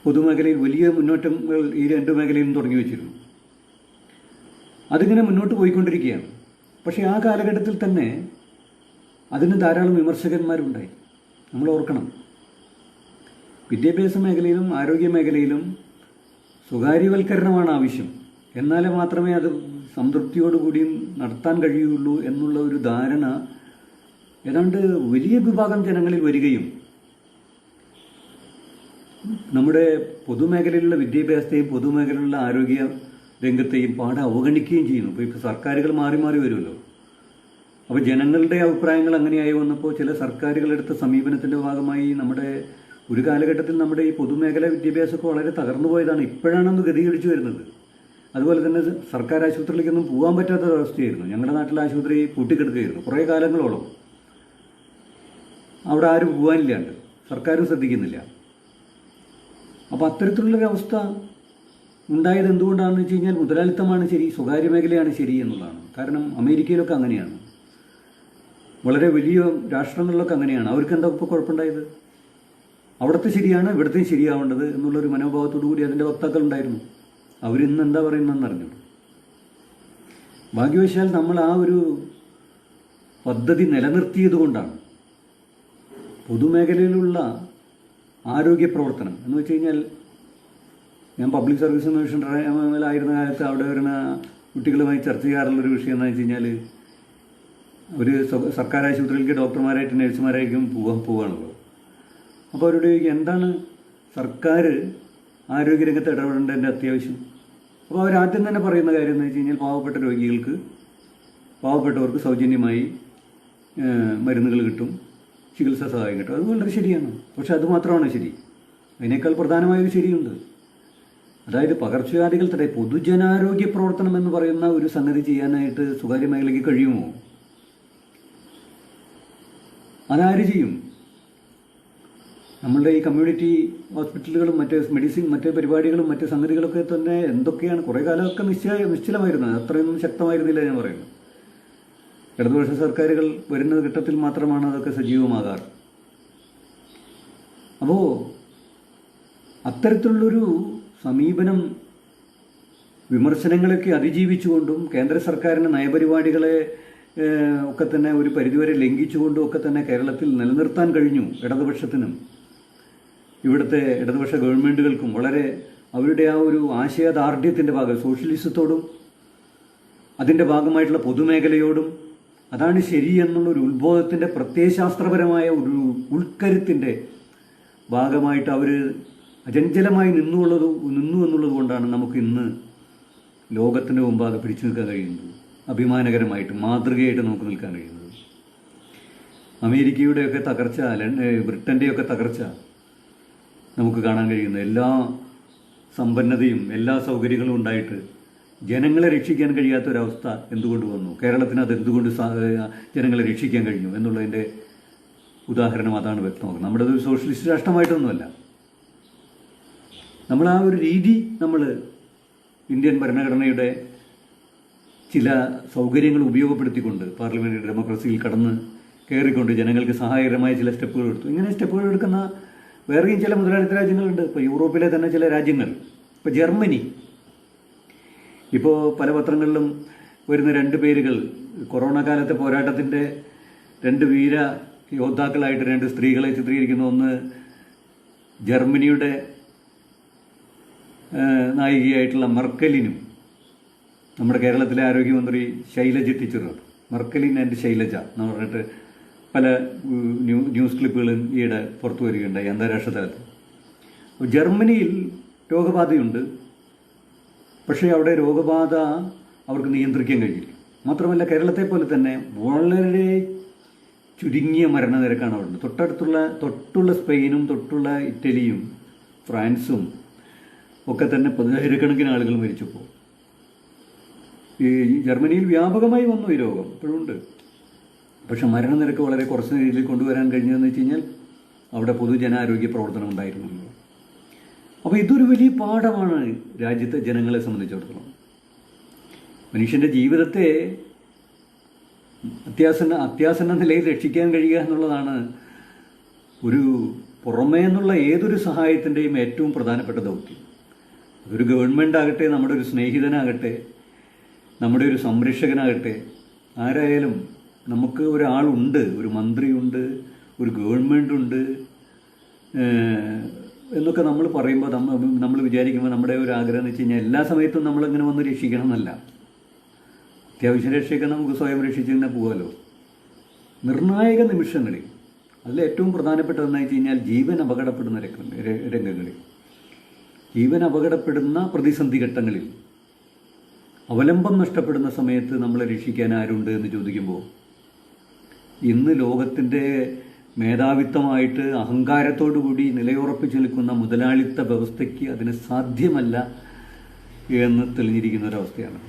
പൊതുമേഖലയിൽ വലിയ മുന്നേറ്റങ്ങൾ ഈ രണ്ട് മേഖലയിലും തുടങ്ങി വെച്ചിരുന്നു. അതിങ്ങനെ മുന്നോട്ട് പോയിക്കൊണ്ടിരിക്കുകയാണ്. പക്ഷേ ആ കാലഘട്ടത്തിൽ തന്നെ അതിന് ധാരാളം വിമർശകന്മാരുണ്ടായി. നമ്മൾ ഓർക്കണം, വിദ്യാഭ്യാസ മേഖലയിലും ആരോഗ്യ മേഖലയിലും സ്വകാര്യവൽക്കരണമാണ് ആവശ്യം, എന്നാലേ മാത്രമേ അത് സംതൃപ്തിയോടുകൂടിയും നടത്താൻ കഴിയുള്ളൂ എന്നുള്ള ഒരു ധാരണ ഏതാണ്ട് വലിയ വിഭാഗം ജനങ്ങളിൽ വരികയും നമ്മുടെ പൊതുമേഖലയിലുള്ള വിദ്യാഭ്യാസത്തെയും പൊതുമേഖലയിലുള്ള ആരോഗ്യ രംഗത്തെയും പാടെ അവഗണിക്കുകയും ചെയ്യുന്നു. ഇപ്പോൾ സർക്കാരുകൾ മാറി മാറി വരുമല്ലോ. അപ്പോൾ ജനങ്ങളുടെ അഭിപ്രായങ്ങൾ അങ്ങനെയായി വന്നപ്പോൾ ചില സർക്കാരുകളെടുത്ത സമീപനത്തിൻ്റെ ഭാഗമായി നമ്മുടെ ഒരു കാലഘട്ടത്തിൽ നമ്മുടെ ഈ പൊതുമേഖലാ വിദ്യാഭ്യാസമൊക്കെ വളരെ തകർന്നു പോയതാണ്. ഇപ്പോഴാണൊന്ന് ഗതികടിച്ചു വരുന്നത്. അതുപോലെ തന്നെ സർക്കാർ ആശുപത്രിയിലേക്കൊന്നും പോകാൻ പറ്റാത്തൊരവസ്ഥയായിരുന്നു. ഞങ്ങളുടെ നാട്ടിലെ ആശുപത്രി പൂട്ടിക്കെടുക്കുകയായിരുന്നു കുറേ കാലങ്ങളോളം. അവിടെ ആരും പോകാനില്ലാണ്ട്, സർക്കാരും ശ്രദ്ധിക്കുന്നില്ല. അപ്പോൾ അത്തരത്തിലുള്ളൊരവസ്ഥ ഉണ്ടായത് എന്തുകൊണ്ടാണെന്ന് വെച്ച് കഴിഞ്ഞാൽ മുതലാളിത്തമാണ് ശരി, സ്വകാര്യ മേഖലയാണ് ശരി എന്നുള്ളതാണ്. കാരണം അമേരിക്കയിലൊക്കെ അങ്ങനെയാണ്, വളരെ വലിയ രാഷ്ട്രങ്ങളിലൊക്കെ അങ്ങനെയാണ്. അവർക്ക് എന്താ ഇപ്പോൾ കുഴപ്പമുണ്ടായത്? അവിടുത്തെ ശരിയാണ് ഇവിടുത്തെയും ശരിയാവേണ്ടത് എന്നുള്ളൊരു മനോഭാവത്തോടു കൂടി അതിൻ്റെ വക്താക്കൾ ഉണ്ടായിരുന്നു. അവരിന്ന് എന്താ പറയുന്നതെന്ന് അറിഞ്ഞു. ഭാഗ്യവശാൽ നമ്മൾ ആ ഒരു പദ്ധതി നിലനിർത്തിയത് കൊണ്ടാണ് പൊതുമേഖലയിലുള്ള ആരോഗ്യ പ്രവർത്തനം എന്ന് വെച്ച് കഴിഞ്ഞാൽ, ഞാൻ പബ്ലിക് സർവീസ് കമ്മീഷണറായിരുന്ന കാലത്ത് അവിടെ വരുന്ന കുട്ടികളുമായി ചർച്ച ചെയ്യാറുള്ളൊരു വിഷയം എന്താണെന്ന് വെച്ച് കഴിഞ്ഞാൽ, ഒരു സർക്കാർ ആശുപത്രിയിലേക്ക് ഡോക്ടർമാരായിട്ട് നഴ്സുമാരായിരിക്കും പോവുകയാണല്ലോ. അപ്പോൾ അവരോട് ചോദിക്കുക, എന്താണ് സർക്കാർ ആരോഗ്യരംഗത്ത് ഇടപെടേണ്ടതിൻ്റെ അത്യാവശ്യം? അപ്പോൾ അവരാദ്യം തന്നെ പറയുന്ന കാര്യം എന്ന് വെച്ച് കഴിഞ്ഞാൽ, പാവപ്പെട്ട രോഗികൾക്ക്, പാവപ്പെട്ടവർക്ക് സൗജന്യമായി മരുന്നുകൾ കിട്ടും, ചികിത്സാ സഹായം കിട്ടും. അത് വളരെ ശരിയാണ്. പക്ഷെ അതുമാത്രമാണ് ശരി. അതിനേക്കാൾ പ്രധാനമായൊരു ശരിയുണ്ട്. അതായത് പകർച്ചവ്യാധികൾ പൊതുജനാരോഗ്യ പ്രവർത്തനം എന്ന് പറയുന്ന ഒരു സംഗതി ചെയ്യാനായിട്ട് സ്വകാര്യ മേഖലയ്ക്ക് കഴിയുമോ? അതാര് ചെയ്യും? നമ്മളുടെ ഈ കമ്മ്യൂണിറ്റി ഹോസ്പിറ്റലുകളും മറ്റ് പരിപാടികളും മറ്റ് സംഗതികളൊക്കെ തന്നെ എന്തൊക്കെയാണ് കുറേ കാലമൊക്കെ നിശ്ചലമായിരുന്നു. അത്രയൊന്നും ശക്തമായിരുന്നില്ല ഞാൻ പറയുന്നു. ഇടതുപക്ഷ സർക്കാരുകൾ വരുന്ന ഘട്ടത്തിൽ മാത്രമാണ് അതൊക്കെ സജീവമാകാറ്. അപ്പോൾ അത്തരത്തിലുള്ളൊരു സമീപനം വിമർശനങ്ങളൊക്കെ അതിജീവിച്ചുകൊണ്ടും കേന്ദ്ര സർക്കാരിൻ്റെ നയപരിപാടികളെ ഒക്കെ തന്നെ ഒരു പരിധിവരെ ലംഘിച്ചുകൊണ്ടും ഒക്കെ തന്നെ കേരളത്തിൽ നിലനിർത്താൻ കഴിഞ്ഞു ഇടതുപക്ഷത്തിനും ഇവിടുത്തെ ഇടതുപക്ഷ ഗവൺമെൻറ്റുകൾക്കും. വളരെ അവരുടെ ആ ഒരു ആശയദാർഢ്യത്തിൻ്റെ ഭാഗം സോഷ്യലിസത്തോടും അതിൻ്റെ ഭാഗമായിട്ടുള്ള പൊതുമേഖലയോടും അതാണ് ശരിയെന്നുള്ളൊരു ഉത്ബോധത്തിൻ്റെ പ്രത്യയശാസ്ത്രപരമായ ഒരു ഉൾക്കരുത്തിൻ്റെ ഭാഗമായിട്ട് അവർ അചഞ്ചലമായി നിന്നു എന്നുള്ളത് കൊണ്ടാണ് നമുക്ക് ഇന്ന് ലോകത്തിൻ്റെ മുമ്പാകെ പിടിച്ചു നിൽക്കാൻ കഴിയുന്നത്. അഭിമാനകരമായിട്ട് മാതൃകയായിട്ട് നമുക്ക് നിൽക്കാൻ കഴിയുന്നത്. അമേരിക്കയുടെയൊക്കെ തകർച്ച, ബ്രിട്ടൻ്റെയൊക്കെ തകർച്ച നമുക്ക് കാണാൻ കഴിയുന്നു. എല്ലാ സമ്പന്നതയും എല്ലാ സൗകര്യങ്ങളും ഉണ്ടായിട്ട് ജനങ്ങളെ രക്ഷിക്കാൻ കഴിയാത്തൊരവസ്ഥ എന്തുകൊണ്ട് വന്നു? കേരളത്തിന് അത് എന്തുകൊണ്ട് ജനങ്ങളെ രക്ഷിക്കാൻ കഴിഞ്ഞു എന്നുള്ളതിൻ്റെ ഉദാഹരണം അതാണ് വ്യക്തമാക്കുന്നത്. നമ്മുടെ ഒരു സോഷ്യലിസ്റ്റ് രാഷ്ട്രമായിട്ടൊന്നുമല്ല. നമ്മൾ ആ ഒരു രീതി നമ്മൾ ഇന്ത്യൻ ഭരണഘടനയുടെ ചില സൗകര്യങ്ങൾ ഉപയോഗപ്പെടുത്തിക്കൊണ്ട് പാർലമെൻ്ററി ഡെമോക്രസിയിൽ കടന്ന് കയറിക്കൊണ്ട് ജനങ്ങൾക്ക് സഹായകരമായ ചില സ്റ്റെപ്പുകൾ എടുത്തു. ഇങ്ങനെ സ്റ്റെപ്പുകൾ എടുക്കുന്ന വേറെയും ചില മുതലാളിത്ത രാജ്യങ്ങളുണ്ട്. ഇപ്പോൾ യൂറോപ്പിലെ തന്നെ ചില രാജ്യങ്ങൾ, ഇപ്പോൾ ജർമ്മനി, ഇപ്പോൾ പല പത്രങ്ങളിലും വരുന്ന രണ്ട് പേരുകൾ കൊറോണ കാലത്തെ പോരാട്ടത്തിൻ്റെ രണ്ട് വീര യോദ്ധാക്കളായിട്ട് രണ്ട് സ്ത്രീകളെ ചിത്രീകരിക്കുന്ന, ഒന്ന് ജർമ്മനിയുടെ നായികയായിട്ടുള്ള മെർക്കലിനും നമ്മുടെ കേരളത്തിലെ ആരോഗ്യമന്ത്രി ശൈലജ ടീച്ചറും. മെർക്കലിൻ ആൻഡ് ശൈലജ എന്ന് പറഞ്ഞിട്ട് പല ന്യൂസ് ക്ലിപ്പുകളും ഈയിടെ പുറത്തു വരികയുണ്ടായി അന്താരാഷ്ട്ര തലത്തിൽ. ജർമ്മനിയിൽ രോഗബാധയുണ്ട്, പക്ഷേ അവിടെ രോഗബാധ അവർക്ക് നിയന്ത്രിക്കാൻ കഴിഞ്ഞില്ല. മാത്രമല്ല കേരളത്തെ പോലെ തന്നെ വളരെ ചുരുങ്ങിയ മരണനിരക്കാണ് അവിടെ. തൊട്ടുള്ള സ്പെയിനും തൊട്ടുള്ള ഇറ്റലിയും ഫ്രാൻസും ഒക്കെ തന്നെ 10,000-കണക്കിന് ആളുകൾ മരിച്ചപ്പോൾ ഈ ജർമ്മനിയിൽ വ്യാപകമായി വന്നു ഈ രോഗം, ഇപ്പോഴുണ്ട്. പക്ഷെ മരണനിരക്ക് വളരെ കുറച്ച് രീതിയിൽ കൊണ്ടുവരാൻ കഴിഞ്ഞതെന്ന് വെച്ച് കഴിഞ്ഞാൽ അവിടെ പൊതുജനാരോഗ്യ പ്രവർത്തനം ഉണ്ടായിരുന്നല്ലോ. അപ്പോൾ ഇതൊരു വലിയ പാഠമാണ് രാജ്യത്തെ ജനങ്ങളെ സംബന്ധിച്ചിടത്തോളം. മനുഷ്യൻ്റെ ജീവിതത്തെ അത്യാസന്ന നിലയിൽ രക്ഷിക്കാൻ കഴിയുക എന്നുള്ളതാണ് ഒരു പുറമേ നിന്നുള്ള ഏതൊരു സഹായത്തിൻ്റെയും ഏറ്റവും പ്രധാനപ്പെട്ട ദൗത്യം. അതൊരു ഗവൺമെൻറ് ആകട്ടെ, നമ്മുടെ ഒരു സ്നേഹിതനാകട്ടെ, നമ്മുടെ ഒരു സംരക്ഷകനാകട്ടെ, ആരായാലും നമുക്ക് ഒരാളുണ്ട്, ഒരു മന്ത്രിയുണ്ട്, ഒരു ഗവൺമെൻറ് ഉണ്ട് എന്നൊക്കെ നമ്മൾ പറയുമ്പോൾ നമ്മൾ വിചാരിക്കുമ്പോൾ നമ്മുടെ ഒരു ആഗ്രഹം എന്ന് വെച്ച് കഴിഞ്ഞാൽ എല്ലാ സമയത്തും നമ്മളിങ്ങനെ വന്ന് രക്ഷിക്കണം എന്നല്ല. അത്യാവശ്യം രക്ഷയൊക്കെ നമുക്ക് സ്വയം രക്ഷിച്ച് തന്നെ പോകാമല്ലോ. നിർണായക നിമിഷങ്ങളിൽ, അതിലേറ്റവും പ്രധാനപ്പെട്ടതെന്ന് വെച്ച് കഴിഞ്ഞാൽ ജീവൻ അപകടപ്പെടുന്ന രംഗങ്ങളിൽ, ജീവൻ അപകടപ്പെടുന്ന പ്രതിസന്ധി ഘട്ടങ്ങളിൽ അവലംബം നഷ്ടപ്പെടുന്ന സമയത്ത് നമ്മളെ രക്ഷിക്കാൻ ആരുണ്ട് എന്ന് ചോദിക്കുമ്പോൾ ഇന്ന് ലോകത്തിൻ്റെ മേധാവിത്വമായിട്ട് അഹങ്കാരത്തോടു കൂടി നിലയുറപ്പിച്ച് നിൽക്കുന്ന മുതലാളിത്ത വ്യവസ്ഥയ്ക്ക് അതിന് സാധ്യമല്ല എന്ന് തെളിഞ്ഞിരിക്കുന്ന ഒരവസ്ഥയാണ്.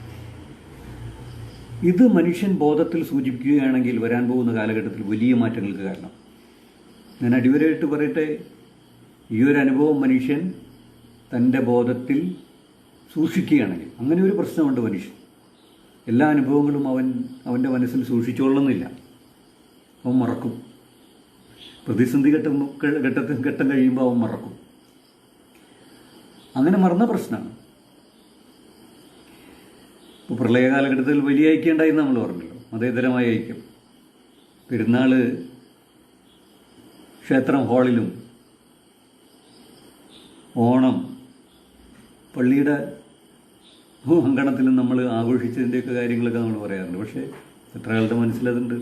ഇത് മനുഷ്യൻ ബോധത്തിൽ സൂചിപ്പിക്കുകയാണെങ്കിൽ വരാൻ പോകുന്ന കാലഘട്ടത്തിൽ വലിയ മാറ്റങ്ങൾക്ക് കാരണം. ഞാൻ അടിവരയിട്ട് പറയട്ടെ, ഈ ഒരു അനുഭവം മനുഷ്യൻ തൻ്റെ ബോധത്തിൽ സൂക്ഷിക്കുകയാണെങ്കിൽ, അങ്ങനെ ഒരു പ്രശ്നമുണ്ട് മനുഷ്യൻ. എല്ലാ അനുഭവങ്ങളും അവൻ്റെ മനസ്സിൽ സൂക്ഷിച്ചോളുന്നില്ല, അവൻ മറക്കും. പ്രതിസന്ധി ഘട്ടം കഴിയുമ്പോൾ അവൻ മറക്കും. അങ്ങനെ മറന്ന പ്രശ്നമാണ്. ഇപ്പോൾ പ്രളയ കാലഘട്ടത്തിൽ വലിയ ഐക്യം ഉണ്ടായി നമ്മൾ പറഞ്ഞല്ലോ, മതേതരമായ ഐക്യം. പെരുന്നാൾ ക്ഷേത്രം ഹാളിലും, ഓണം പള്ളിയുടെ അങ്കണത്തിലും നമ്മൾ ആഘോഷിച്ചതിൻ്റെയൊക്കെ കാര്യങ്ങളൊക്കെ നമ്മൾ പറയാറുണ്ട്. പക്ഷേ എത്ര ആളുടെ മനസ്സിലതുണ്ട്?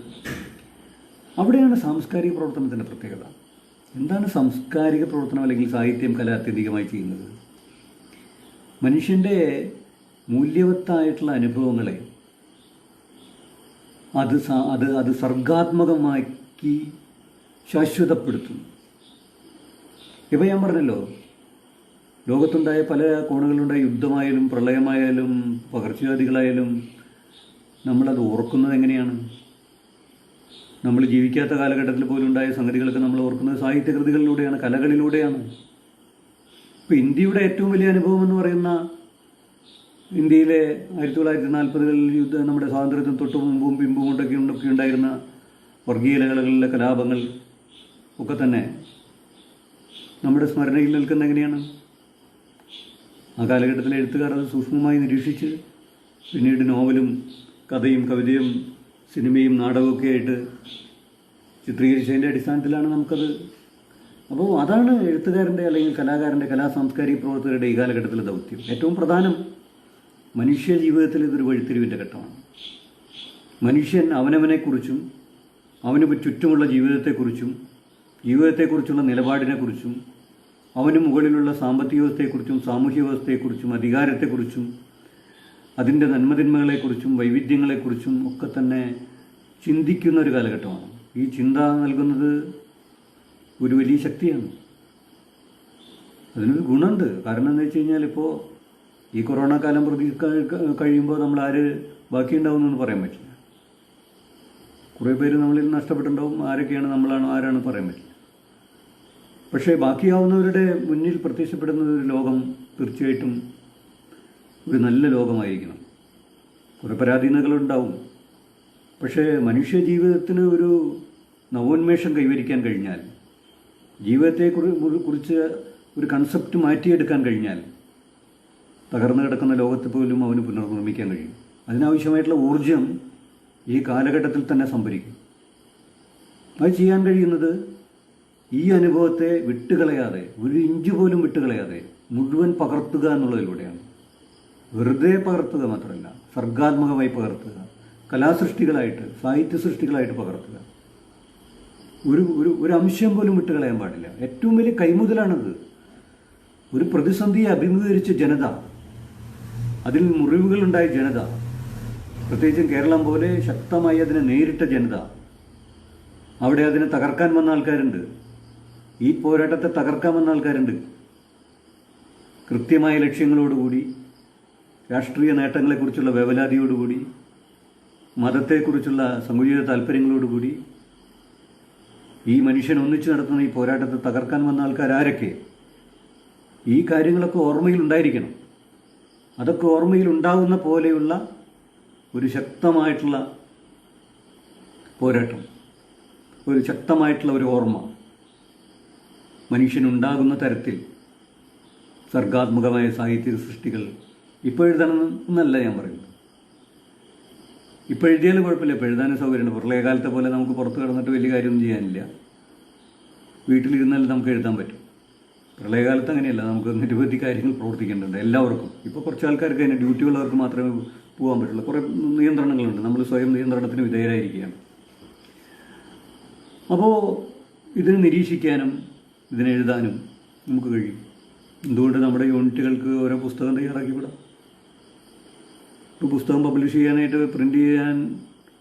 അവിടെയാണ് സാംസ്കാരിക പ്രവർത്തനത്തിൻ്റെ പ്രത്യേകത. എന്താണ് സാംസ്കാരിക പ്രവർത്തനം അല്ലെങ്കിൽ സാഹിത്യം, കല അത്യന്തികമായി ചെയ്യുന്നത്? മനുഷ്യൻ്റെ മൂല്യവത്തായിട്ടുള്ള അനുഭവങ്ങളെ അത് സർഗാത്മകമാക്കി ശാശ്വതപ്പെടുത്തുന്നു. ഇപ്പം ഞാൻ പറഞ്ഞല്ലോ, ലോകത്തുണ്ടായ പല കോണുകളുണ്ടായ യുദ്ധമായാലും പ്രളയമായാലും പകർച്ചവ്യാധികളായാലും നമ്മളത് ഓർക്കുന്നത് എങ്ങനെയാണ്? നമ്മൾ ജീവിക്കാത്ത കാലഘട്ടത്തിൽ പോലും ഉണ്ടായ സംഗതികളൊക്കെ നമ്മൾ ഓർക്കുന്നത് സാഹിത്യകൃതികളിലൂടെയാണ്, കലകളിലൂടെയാണ്. ഇപ്പോൾ ഇന്ത്യയുടെ ഏറ്റവും വലിയ അനുഭവം എന്ന് പറയുന്ന ഇന്ത്യയിലെ 1940-കളിൽ നമ്മുടെ സ്വാതന്ത്ര്യത്തിന് തൊട്ട് മുമ്പും പിമ്പും കൊണ്ടൊക്കെ ഉണ്ടായിരുന്ന വർഗീയ കലകളിലെ കലാപങ്ങൾ ഒക്കെ തന്നെ നമ്മുടെ സ്മരണയിൽ നിൽക്കുന്ന എങ്ങനെയാണ്? ആ കാലഘട്ടത്തിലെ എഴുത്തുകാർ അത് സൂക്ഷ്മമായി നിരീക്ഷിച്ച് പിന്നീട് നോവലും കഥയും കവിതയും സിനിമയും നാടകമൊക്കെ ആയിട്ട് ചിത്രീകരിച്ചതിൻ്റെ അടിസ്ഥാനത്തിലാണ് നമുക്കത്. അപ്പോൾ അതാണ് എഴുത്തുകാരൻ്റെ അല്ലെങ്കിൽ കലാകാരൻ്റെ, സാംസ്കാരിക പ്രവർത്തകരുടെ ഈ കാലഘട്ടത്തിലെ ദൗത്യം. ഏറ്റവും പ്രധാനം മനുഷ്യ ജീവിതത്തിൽ ഇതൊരു വഴിത്തിരിവിൻ്റെ ഘട്ടമാണ്. മനുഷ്യൻ അവനവനെക്കുറിച്ചും അവന് ചുറ്റുമുള്ള ജീവിതത്തെക്കുറിച്ചുള്ള നിലപാടിനെക്കുറിച്ചും അവന് മുകളിലുള്ള സാമ്പത്തിക വ്യവസ്ഥയെക്കുറിച്ചും സാമൂഹ്യ വ്യവസ്ഥയെക്കുറിച്ചും അധികാരത്തെക്കുറിച്ചും അതിൻ്റെ നന്മതിന്മകളെക്കുറിച്ചും വൈവിധ്യങ്ങളെക്കുറിച്ചും ഒക്കെ തന്നെ ചിന്തിക്കുന്ന ഒരു കാലഘട്ടമാണ്. ഈ ചിന്ത നൽകുന്നത് ഒരു വലിയ ശക്തിയാണ്. അതിനൊരു ഗുണമുണ്ട്. കാരണം എന്താ വെച്ച് കഴിഞ്ഞാൽ, ഇപ്പോൾ ഈ കൊറോണ കാലം കഴിയുമ്പോൾ നമ്മൾ ആര് ബാക്കിയുണ്ടാവുമെന്ന് പറയാൻ പറ്റില്ല. കുറേ പേര് നമ്മളിൽ നഷ്ടപ്പെട്ടിട്ടുണ്ടാവും. ആരൊക്കെയാണ്, നമ്മളാണോ ആരാണ് പറയാൻ പറ്റില്ല. പക്ഷേ ബാക്കിയാവുന്നവരുടെ മുന്നിൽ പ്രത്യക്ഷപ്പെടുന്ന ഒരു ലോകം തീർച്ചയായിട്ടും ഒരു നല്ല ലോകമായിരിക്കണം. കുറേ പരാധീനതകളുണ്ടാവും. പക്ഷേ മനുഷ്യ ജീവിതത്തിന് ഒരു നവോന്മേഷം കൈവരിക്കാൻ കഴിഞ്ഞാൽ, ജീവിതത്തെക്കുറിച്ച് ഒരു കൺസെപ്റ്റ് മാറ്റിയെടുക്കാൻ കഴിഞ്ഞാൽ, തകർന്നു കിടക്കുന്ന ലോകത്തെ പോലും അവന് പുനർനിർമ്മിക്കാൻ കഴിയും. അതിനാവശ്യമായിട്ടുള്ള ഊർജം ഈ കാലഘട്ടത്തിൽ തന്നെ സംഭരിക്കും. അത് ചെയ്യാൻ കഴിയുന്നത് ഈ അനുഭവത്തെ വിട്ടുകളയാതെ, ഒരു ഇഞ്ച് പോലും വിട്ടുകളയാതെ മുഴുവൻ പകർത്തുക എന്നുള്ളതിലൂടെയാണ്. വെറുതെ പകർത്തുക മാത്രമല്ല, സർഗാത്മകമായി പകർത്തുക, കലാസൃഷ്ടികളായിട്ട്, സാഹിത്യ സൃഷ്ടികളായിട്ട് പകർത്തുക. ഒരു അംശം പോലും വിട്ടുകളയാൻ പാടില്ല. ഏറ്റവും വലിയ കൈമുതലാണത്. ഒരു പ്രതിസന്ധിയെ അഭിമുഖീകരിച്ച ജനത, അതിൽ മുറിവുകളുണ്ടായ ജനത, പ്രത്യേകിച്ചും കേരളം പോലെ ശക്തമായി അതിനെ നേരിട്ട ജനത, അവിടെ അതിനെ തകർക്കാൻ വന്ന ആൾക്കാരുണ്ട്. ഈ പോരാട്ടത്തെ തകർക്കാൻ വന്ന ആൾക്കാരുണ്ട്. കൃത്യമായ ലക്ഷ്യങ്ങളോടുകൂടി, രാഷ്ട്രീയ നേട്ടങ്ങളെക്കുറിച്ചുള്ള വേവലാതിയോടുകൂടി, മതത്തെക്കുറിച്ചുള്ള സങ്കുചിത താല്പര്യങ്ങളോടുകൂടി ഈ മനുഷ്യൻ ഒന്നിച്ചു നടത്തുന്ന ഈ പോരാട്ടത്തെ തകർക്കാൻ വന്ന ആൾക്കാരൊക്കെ, ഈ കാര്യങ്ങളൊക്കെ ഓർമ്മയിലുണ്ടായിരിക്കണം. അതൊക്കെ ഓർമ്മയിലുണ്ടാകുന്ന പോലെയുള്ള ഒരു ശക്തമായിട്ടുള്ള പോരാട്ടം, ഒരു ശക്തമായിട്ടുള്ള ഒരു ഓർമ്മ മനുഷ്യനുണ്ടാകുന്ന തരത്തിൽ സർഗാത്മകമായ സാഹിത്യ സൃഷ്ടികൾ ഇപ്പോൾ എഴുതണമെന്നല്ല ഞാൻ പറയുന്നത്. ഇപ്പോൾ എഴുതിയാലും കുഴപ്പമില്ല, ഇപ്പോൾ എഴുതാനും സൗകര്യമുണ്ട്. പ്രളയകാലത്തെ പോലെ നമുക്ക് പുറത്ത് കിടന്നിട്ട് വലിയ കാര്യമൊന്നും ചെയ്യാനില്ല. വീട്ടിലിരുന്നാൽ നമുക്ക് എഴുതാൻ പറ്റും. പ്രളയകാലത്ത് അങ്ങനെയല്ല, നമുക്ക് നിരവധി കാര്യങ്ങൾ പ്രവർത്തിക്കേണ്ടതുണ്ട് എല്ലാവർക്കും. ഇപ്പോൾ കുറച്ച് ആൾക്കാർക്ക് അതിന് ഡ്യൂട്ടിയുള്ളവർക്ക് മാത്രമേ പോകാൻ പറ്റുള്ളൂ. കുറേ നിയന്ത്രണങ്ങളുണ്ട്. നമ്മൾ സ്വയം നിയന്ത്രണത്തിന് വിധേയരായിരിക്കുകയാണ്. അപ്പോൾ ഇതിനെ നിരീക്ഷിക്കാനും ഇതിനെ എഴുതാനും നമുക്ക് കഴിയും. എന്തുകൊണ്ട് നമ്മുടെ യൂണിറ്റുകൾക്ക് ഓരോ പുസ്തകം തയ്യാറാക്കി വിടാം. ഇപ്പോൾ പുസ്തകം പബ്ലിഷ് ചെയ്യാനായിട്ട് പ്രിൻ്റ് ചെയ്യാൻ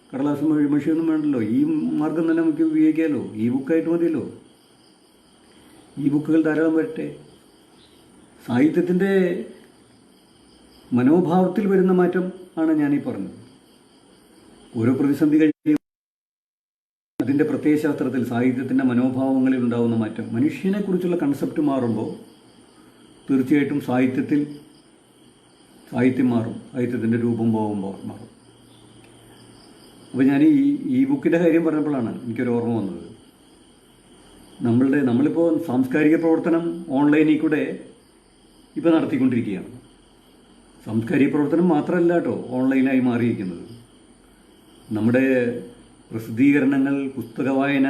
കടലാസും മഷിയൊന്നും വേണ്ടല്ലോ. ഈ മാർഗം തന്നെ നമുക്ക് ഉപയോഗിക്കാമല്ലോ. ഈ ബുക്കായിട്ട് മതിയല്ലോ. ഈ ബുക്കുകൾ ധാരാളം വരട്ടെ. സാഹിത്യത്തിൻ്റെ മനോഭാവത്തിൽ വരുന്ന മാറ്റം ആണ് ഞാനീ പറഞ്ഞത്. ഓരോ പ്രതിസന്ധി കഴിയും അതിൻ്റെ പ്രത്യയശാസ്ത്രത്തിൽ സാഹിത്യത്തിൻ്റെ മനോഭാവങ്ങളിൽ ഉണ്ടാകുന്ന മാറ്റം, മനുഷ്യനെക്കുറിച്ചുള്ള കൺസെപ്റ്റ് മാറുമ്പോൾ തീർച്ചയായിട്ടും സാഹിത്യം മാറും, സാഹിത്യത്തിൻ്റെ രൂപം ഭാവം മാറും. അപ്പോൾ ഞാൻ ഈ ബുക്കിൻ്റെ കാര്യം പറഞ്ഞപ്പോഴാണ് എനിക്കൊരു ഓർമ്മ വന്നത്. നമ്മളിപ്പോൾ സാംസ്കാരിക പ്രവർത്തനം ഓൺലൈനിൽ കൂടെ ഇപ്പോൾ നടത്തിക്കൊണ്ടിരിക്കുകയാണ്. സാംസ്കാരിക പ്രവർത്തനം മാത്രമല്ല കേട്ടോ ഓൺലൈനായി മാറിയിരിക്കുന്നത്. നമ്മുടെ പ്രസിദ്ധീകരണങ്ങൾ, പുസ്തക വായന,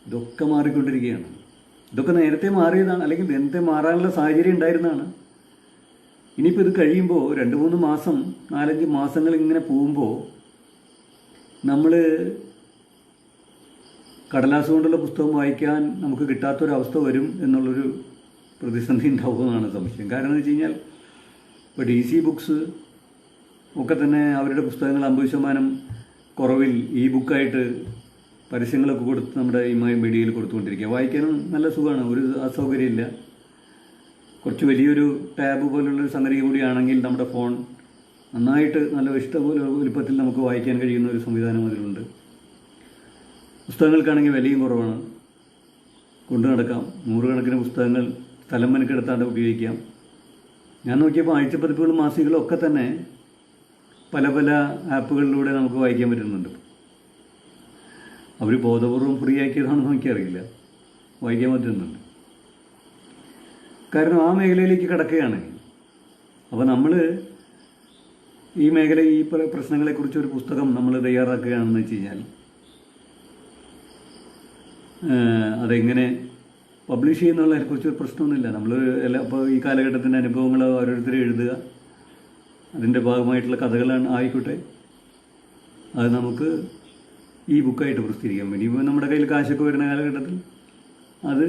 ഇതൊക്കെ മാറിക്കൊണ്ടിരിക്കുകയാണ്. ഇതൊക്കെ നേരത്തെ മാറിയതാണ്, അല്ലെങ്കിൽ നേരത്തെ മാറാനുള്ള സാഹചര്യം ഉണ്ടായിരുന്നതാണ്. ഇനിയിപ്പോൾ ഇത് കഴിയുമ്പോൾ 2-3 മാസം 4-5 മാസങ്ങൾ ഇങ്ങനെ പോകുമ്പോൾ നമ്മൾ കടലാസ് കൊണ്ടുള്ള പുസ്തകം വായിക്കാൻ നമുക്ക് കിട്ടാത്തൊരവസ്ഥ വരും എന്നുള്ളൊരു പ്രതിസന്ധി ഉണ്ടാവുമെന്നാണ് സംശയം. കാരണം എന്ന് വെച്ച് കഴിഞ്ഞാൽ ഇപ്പോൾ DC ബുക്സ് ഒക്കെ തന്നെ അവരുടെ പുസ്തകങ്ങൾ 50% കുറവിൽ ഈ ബുക്കായിട്ട് പരസ്യങ്ങളൊക്കെ കൊടുത്ത് നമ്മുടെ ഈ മീഡിയയിൽ കൊടുത്തുകൊണ്ടിരിക്കുക. വായിക്കാനും നല്ല സുഖമാണ്, ഒരു അസൗകര്യമില്ല. കുറച്ച് വലിയൊരു ടാബ് പോലുള്ളൊരു സംഗതി കൂടിയാണെങ്കിൽ നമ്മുടെ ഫോൺ നന്നായിട്ട് നല്ല ഇഷ്ടംപോലെ വലുപ്പത്തിൽ നമുക്ക് വായിക്കാൻ കഴിയുന്ന ഒരു സംവിധാനം അതിലുണ്ട്. പുസ്തകങ്ങൾക്കാണെങ്കിൽ വിലയും കുറവാണ്, കൊണ്ടു നടക്കാം. 100 കണക്കിന് പുസ്തകങ്ങൾ സ്ഥലം മെനക്കെടുത്താണ്ട് ഉപയോഗിക്കാം. ഞാൻ നോക്കിയപ്പോൾ ആഴ്ചപ്പതിപ്പുകളും മാസികകളും ഒക്കെ തന്നെ പല ആപ്പുകളിലൂടെ നമുക്ക് വായിക്കാൻ പറ്റുന്നുണ്ട്. അവർ ബോധപൂർവം ഫ്രീ ആക്കിയതാണെന്ന് എനിക്കറിയില്ല, വായിക്കാൻ പറ്റുന്നുണ്ട്. കാരണം ആ മേഖലയിലേക്ക് കിടക്കുകയാണ്. അപ്പോൾ നമ്മൾ ഈ പ്രശ്നങ്ങളെക്കുറിച്ച് ഒരു പുസ്തകം നമ്മൾ തയ്യാറാക്കുകയാണെന്ന് വെച്ച് കഴിഞ്ഞാൽ അതെങ്ങനെ പബ്ലിഷ് ചെയ്യുന്നുള്ളതിനെക്കുറിച്ച് ഒരു പ്രശ്നമൊന്നുമില്ല. നമ്മൾ ഇപ്പോൾ ഈ കാലഘട്ടത്തിൻ്റെ അനുഭവങ്ങൾ ഓരോരുത്തർ എഴുതുക, അതിൻ്റെ ഭാഗമായിട്ടുള്ള കഥകളാണ് ആയിക്കോട്ടെ, അത് നമുക്ക് ഈ ബുക്കായിട്ട് പ്രസിദ്ധീകരിക്കാം. ഇനിയിപ്പോൾ നമ്മുടെ കയ്യിൽ കാശൊക്കെ വരുന്ന കാലഘട്ടത്തിൽ അത്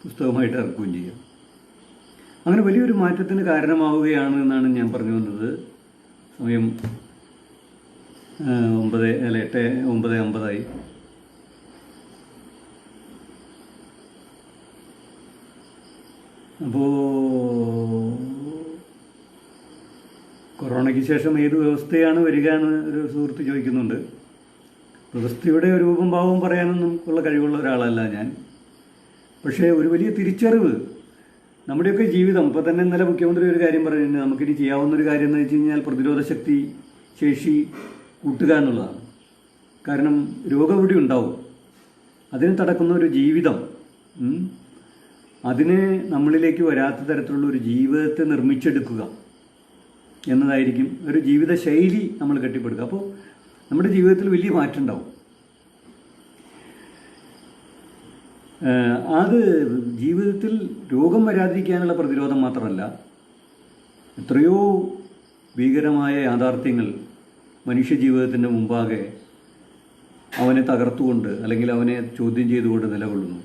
പുസ്തകമായിട്ട് ഇറക്കുകയും ചെയ്യാം. അങ്ങനെ വലിയൊരു മാറ്റത്തിന് കാരണമാവുകയാണ് എന്നാണ് ഞാൻ പറഞ്ഞു വന്നത്. സമയം 9:50 അപ്പോൾ കൊറോണയ്ക്ക് ശേഷം ഏത് വ്യവസ്ഥയാണ് വരിക എന്ന് ഒരു സുഹൃത്ത് ചോദിക്കുന്നുണ്ട്. വ്യവസ്ഥയുടെ രൂപം ഭാവം പറയാനൊന്നും ഉള്ള കഴിവുള്ള ഒരാളല്ല ഞാൻ. പക്ഷേ ഒരു വലിയ തിരിച്ചറിവ്, നമ്മുടെയൊക്കെ ജീവിതം, ഇപ്പോൾ തന്നെ ഇന്നലെ മുഖ്യമന്ത്രി ഒരു കാര്യം പറഞ്ഞിട്ടുണ്ട്, നമുക്കിനി ചെയ്യാവുന്നൊരു കാര്യം എന്ന് വെച്ച് കഴിഞ്ഞാൽ പ്രതിരോധ ശേഷി കൂട്ടുക എന്നുള്ളതാണ്. കാരണം രോഗം ഇവിടെ ഉണ്ടാവും, അതിന് തടക്കുന്ന ഒരു ജീവിതം, അതിന് നമ്മളിലേക്ക് വരാത്ത തരത്തിലുള്ള ഒരു ജീവിതത്തെ നിർമ്മിച്ചെടുക്കുക എന്നതായിരിക്കും ഒരു ജീവിതശൈലി നമ്മൾ കെട്ടിപ്പടുക്കുക. അപ്പോൾ നമ്മുടെ ജീവിതത്തിൽ വലിയ മാറ്റം ഉണ്ടാവും. അത് ജീവിതത്തിൽ രോഗം വരാതിരിക്കാനുള്ള പ്രതിരോധം മാത്രമല്ല, എത്രയോ ഭീകരമായ യാഥാർത്ഥ്യങ്ങൾ മനുഷ്യജീവിതത്തിൻ്റെ മുമ്പാകെ അവനെ തകർത്തുകൊണ്ട് അല്ലെങ്കിൽ അവനെ ചോദ്യം ചെയ്തുകൊണ്ട് നിലകൊള്ളുന്നു.